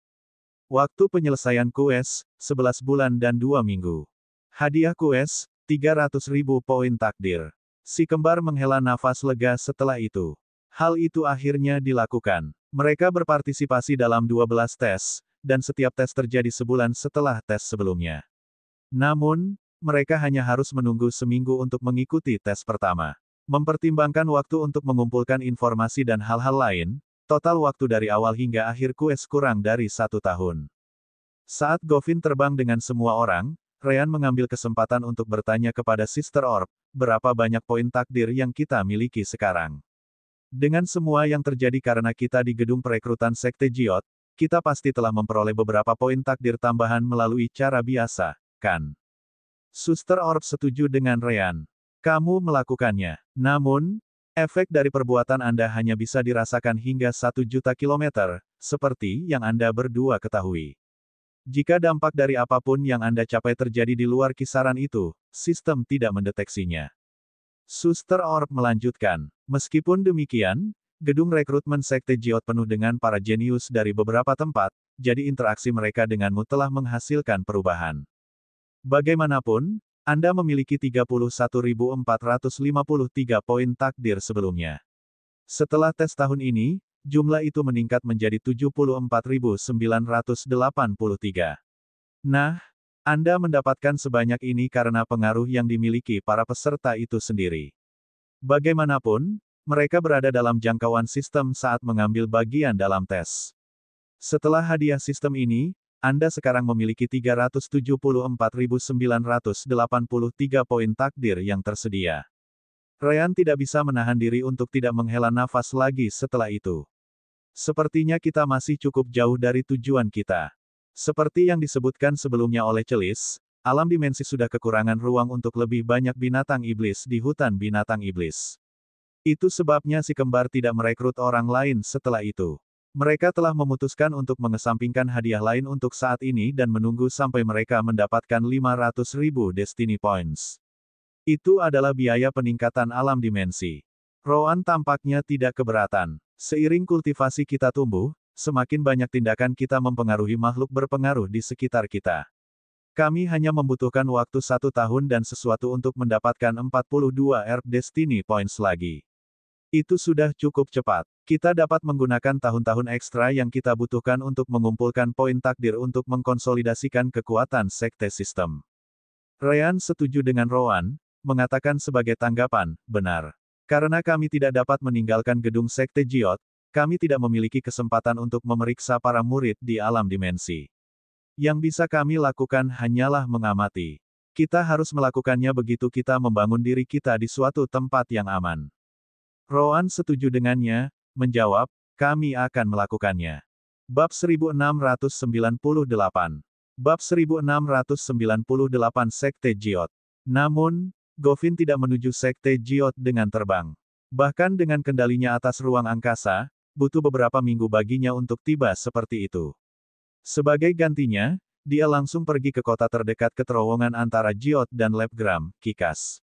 Waktu penyelesaian kues, 11 bulan dan 2 minggu. Hadiah kues, 300.000 poin takdir. Si kembar menghela nafas lega setelah itu. Hal itu akhirnya dilakukan. Mereka berpartisipasi dalam 12 tes, dan setiap tes terjadi sebulan setelah tes sebelumnya. Namun, mereka hanya harus menunggu seminggu untuk mengikuti tes pertama. Mempertimbangkan waktu untuk mengumpulkan informasi dan hal-hal lain, total waktu dari awal hingga akhir kues kurang dari 1 tahun. Saat Govin terbang dengan semua orang, Ryan mengambil kesempatan untuk bertanya kepada Sister Orb, berapa banyak poin takdir yang kita miliki sekarang. Dengan semua yang terjadi karena kita di gedung perekrutan Sekte Jiot, kita pasti telah memperoleh beberapa poin takdir tambahan melalui cara biasa, kan? Sister Orb setuju dengan Ryan. Kamu melakukannya. Namun, efek dari perbuatan Anda hanya bisa dirasakan hingga 1 juta kilometer, seperti yang Anda berdua ketahui. Jika dampak dari apapun yang Anda capai terjadi di luar kisaran itu, sistem tidak mendeteksinya. Sister Orb melanjutkan. Meskipun demikian, gedung rekrutmen Sekte Jiot penuh dengan para jenius dari beberapa tempat, jadi interaksi mereka denganmu telah menghasilkan perubahan. Bagaimanapun, Anda memiliki 31.453 poin takdir sebelumnya. Setelah tes tahun ini, jumlah itu meningkat menjadi 74.983. Nah, Anda mendapatkan sebanyak ini karena pengaruh yang dimiliki para peserta itu sendiri. Bagaimanapun, mereka berada dalam jangkauan sistem saat mengambil bagian dalam tes. Setelah hadiah sistem ini, Anda sekarang memiliki 374.983 poin takdir yang tersedia. Ryan tidak bisa menahan diri untuk tidak menghela nafas lagi setelah itu. Sepertinya kita masih cukup jauh dari tujuan kita. Seperti yang disebutkan sebelumnya oleh Celis, alam dimensi sudah kekurangan ruang untuk lebih banyak binatang iblis di hutan binatang iblis. Itu sebabnya si kembar tidak merekrut orang lain setelah itu. Mereka telah memutuskan untuk mengesampingkan hadiah lain untuk saat ini dan menunggu sampai mereka mendapatkan 500.000 Destiny Points. Itu adalah biaya peningkatan alam dimensi. Rowan tampaknya tidak keberatan. Seiring kultivasi kita tumbuh, semakin banyak tindakan kita mempengaruhi makhluk berpengaruh di sekitar kita. Kami hanya membutuhkan waktu 1 tahun dan sesuatu untuk mendapatkan 42 Earth Destiny Points lagi. Itu sudah cukup cepat. Kita dapat menggunakan tahun-tahun ekstra yang kita butuhkan untuk mengumpulkan poin takdir untuk mengkonsolidasikan kekuatan sekte sistem. Ryan setuju dengan Rowan, mengatakan sebagai tanggapan, benar. Karena kami tidak dapat meninggalkan gedung sekte Jiot, kami tidak memiliki kesempatan untuk memeriksa para murid di alam dimensi. Yang bisa kami lakukan hanyalah mengamati. Kita harus melakukannya begitu kita membangun diri kita di suatu tempat yang aman. Rowan setuju dengannya, menjawab, kami akan melakukannya. Bab 1698. Bab 1698 Sekte Jiot. Namun, Govin tidak menuju Sekte Jiot dengan terbang. Bahkan dengan kendalinya atas ruang angkasa, butuh beberapa minggu baginya untuk tiba seperti itu. Sebagai gantinya, dia langsung pergi ke kota terdekat ke terowongan antara Jiot dan Lapgram, Kikas.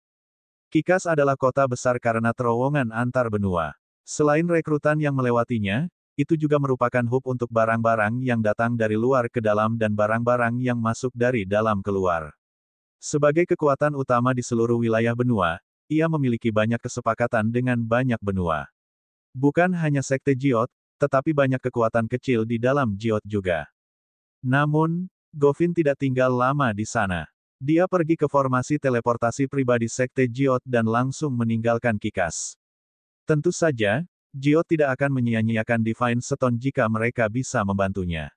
Kikas adalah kota besar karena terowongan antar benua. Selain rekrutan yang melewatinya, itu juga merupakan hub untuk barang-barang yang datang dari luar ke dalam dan barang-barang yang masuk dari dalam keluar. Sebagai kekuatan utama di seluruh wilayah benua, ia memiliki banyak kesepakatan dengan banyak benua. Bukan hanya Sekte Jiot, tetapi banyak kekuatan kecil di dalam Jiot juga. Namun, Govin tidak tinggal lama di sana. Dia pergi ke formasi teleportasi pribadi Sekte Jiot dan langsung meninggalkan Kikas. Tentu saja, Jiot tidak akan menyia-nyiakan Divine Stone jika mereka bisa membantunya.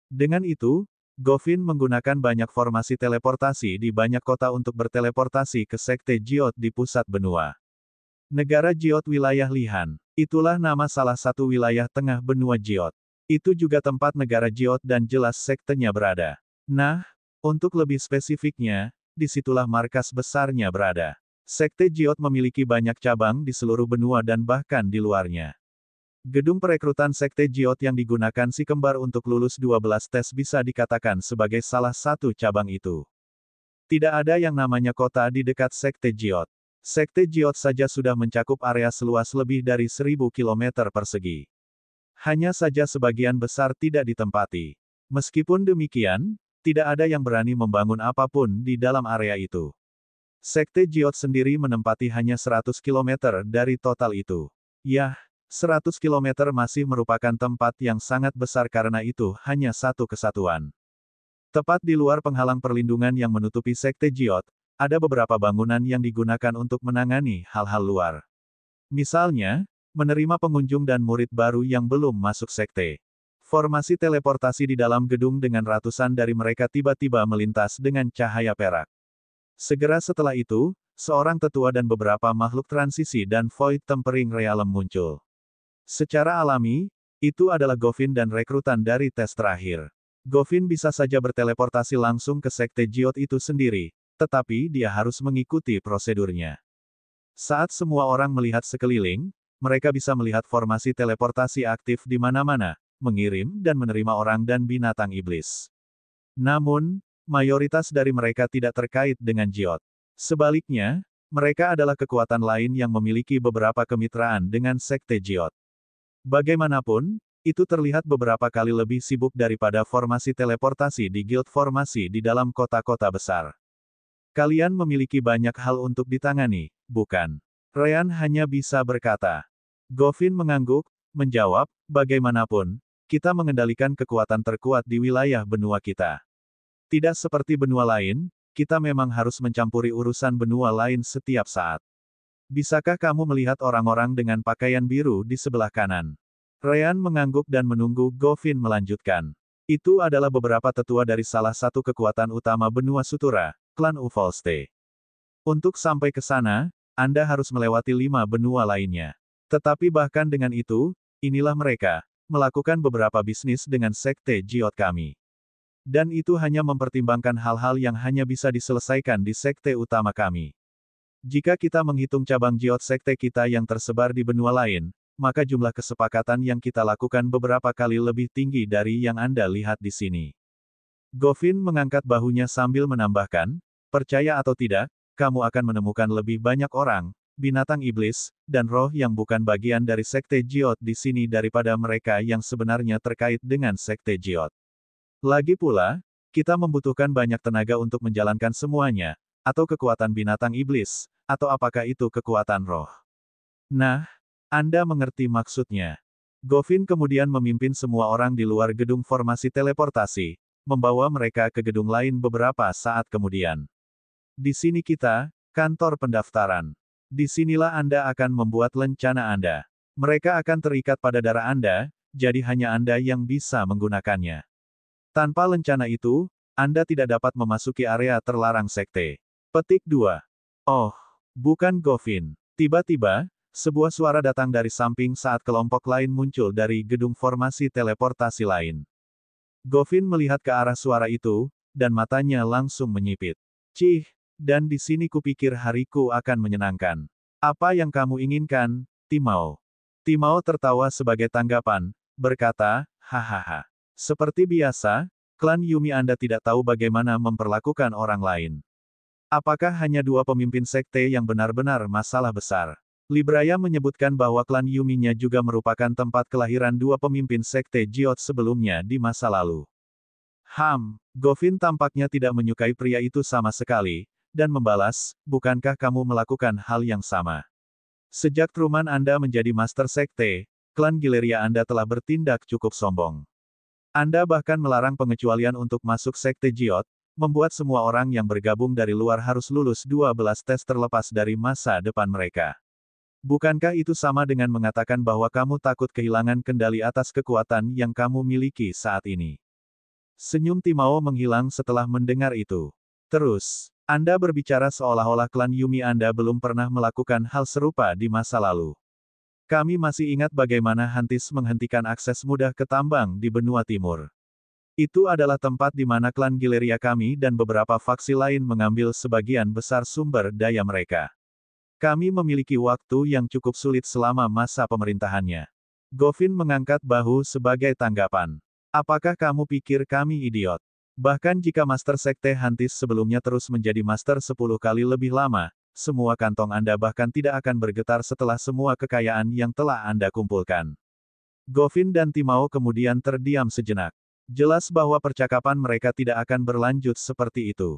Dengan itu, Govin menggunakan banyak formasi teleportasi di banyak kota untuk berteleportasi ke Sekte Jiot di pusat benua. Negara Jiot wilayah Lihan. Itulah nama salah satu wilayah tengah benua Jiot. Itu juga tempat negara Jiot dan jelas sektenya berada. Nah, untuk lebih spesifiknya, disitulah markas besarnya berada. Sekte Jiot memiliki banyak cabang di seluruh benua dan bahkan di luarnya. Gedung perekrutan Sekte Jiot yang digunakan si kembar untuk lulus 12 tes bisa dikatakan sebagai salah satu cabang itu. Tidak ada yang namanya kota di dekat Sekte Jiot. Sekte Jiot saja sudah mencakup area seluas lebih dari 1000 km persegi. Hanya saja sebagian besar tidak ditempati. Meskipun demikian, tidak ada yang berani membangun apapun di dalam area itu. Sekte Jiot sendiri menempati hanya 100 km dari total itu. Yah, 100 km masih merupakan tempat yang sangat besar karena itu hanya satu kesatuan. Tepat di luar penghalang perlindungan yang menutupi Sekte Jiot, ada beberapa bangunan yang digunakan untuk menangani hal-hal luar. Misalnya, menerima pengunjung dan murid baru yang belum masuk sekte. Formasi teleportasi di dalam gedung dengan ratusan dari mereka tiba-tiba melintas dengan cahaya perak. Segera setelah itu, seorang tetua dan beberapa makhluk transisi dan Void Tempering Realm muncul. Secara alami, itu adalah Govin dan rekrutan dari tes terakhir. Govin bisa saja berteleportasi langsung ke Sekte Jiot itu sendiri, tetapi dia harus mengikuti prosedurnya. Saat semua orang melihat sekeliling, mereka bisa melihat formasi teleportasi aktif di mana-mana, mengirim dan menerima orang dan binatang iblis. Namun, mayoritas dari mereka tidak terkait dengan Jiot. Sebaliknya, mereka adalah kekuatan lain yang memiliki beberapa kemitraan dengan Sekte Jiot. Bagaimanapun, itu terlihat beberapa kali lebih sibuk daripada formasi teleportasi di guild formasi di dalam kota-kota besar. Kalian memiliki banyak hal untuk ditangani, bukan? Ryan hanya bisa berkata. Govin mengangguk, menjawab, bagaimanapun, kita mengendalikan kekuatan terkuat di wilayah benua kita. Tidak seperti benua lain, kita memang harus mencampuri urusan benua lain setiap saat. Bisakah kamu melihat orang-orang dengan pakaian biru di sebelah kanan? Ryan mengangguk dan menunggu Govin melanjutkan. Itu adalah beberapa tetua dari salah satu kekuatan utama benua Sutura, klan Uvolste. Untuk sampai ke sana, Anda harus melewati 5 benua lainnya. Tetapi bahkan dengan itu, inilah mereka, melakukan beberapa bisnis dengan Sekte Jiot kami. Dan itu hanya mempertimbangkan hal-hal yang hanya bisa diselesaikan di Sekte utama kami. Jika kita menghitung cabang Jiot Sekte kita yang tersebar di benua lain, maka jumlah kesepakatan yang kita lakukan beberapa kali lebih tinggi dari yang Anda lihat di sini. Govin mengangkat bahunya sambil menambahkan, percaya atau tidak, kamu akan menemukan lebih banyak orang, binatang iblis, dan roh yang bukan bagian dari Sekte Jiot di sini daripada mereka yang sebenarnya terkait dengan Sekte Jiot. Lagi pula, kita membutuhkan banyak tenaga untuk menjalankan semuanya, atau kekuatan binatang iblis, atau apakah itu kekuatan roh. Nah, Anda mengerti maksudnya. Govin kemudian memimpin semua orang di luar gedung formasi teleportasi, membawa mereka ke gedung lain beberapa saat kemudian. Di sini kita, kantor pendaftaran. Disinilah Anda akan membuat lencana Anda. Mereka akan terikat pada darah Anda, jadi hanya Anda yang bisa menggunakannya. Tanpa lencana itu, Anda tidak dapat memasuki area terlarang sekte. Petik 2. Oh, bukan Govin. Tiba-tiba, sebuah suara datang dari samping saat kelompok lain muncul dari gedung formasi teleportasi lain. Govin melihat ke arah suara itu, dan matanya langsung menyipit. Cih, dan di sini kupikir hariku akan menyenangkan. Apa yang kamu inginkan, Timau? Timao tertawa sebagai tanggapan, berkata, hahaha. Seperti biasa, klan Yumi Anda tidak tahu bagaimana memperlakukan orang lain. Apakah hanya dua pemimpin sekte yang benar-benar masalah besar? Libraya menyebutkan bahwa klan Yuminya juga merupakan tempat kelahiran dua pemimpin sekte Jiot sebelumnya di masa lalu. Govin tampaknya tidak menyukai pria itu sama sekali, dan membalas, bukankah kamu melakukan hal yang sama? Sejak Truman Anda menjadi Master Sekte, klan Gileria Anda telah bertindak cukup sombong. Anda bahkan melarang pengecualian untuk masuk Sekte Jiot, membuat semua orang yang bergabung dari luar harus lulus 12 tes terlepas dari masa depan mereka. Bukankah itu sama dengan mengatakan bahwa kamu takut kehilangan kendali atas kekuatan yang kamu miliki saat ini? Senyum Timao menghilang setelah mendengar itu. Terus, Anda berbicara seolah-olah klan Yumi Anda belum pernah melakukan hal serupa di masa lalu. Kami masih ingat bagaimana Hantis menghentikan akses mudah ke tambang di benua timur. Itu adalah tempat di mana klan Gileria kami dan beberapa faksi lain mengambil sebagian besar sumber daya mereka. Kami memiliki waktu yang cukup sulit selama masa pemerintahannya. Govin mengangkat bahu sebagai tanggapan. Apakah kamu pikir kami idiot? Bahkan jika Master Sekte Hantis sebelumnya terus menjadi Master 10 kali lebih lama, semua kantong Anda bahkan tidak akan bergetar setelah semua kekayaan yang telah Anda kumpulkan. Govin dan Timao kemudian terdiam sejenak. Jelas bahwa percakapan mereka tidak akan berlanjut seperti itu.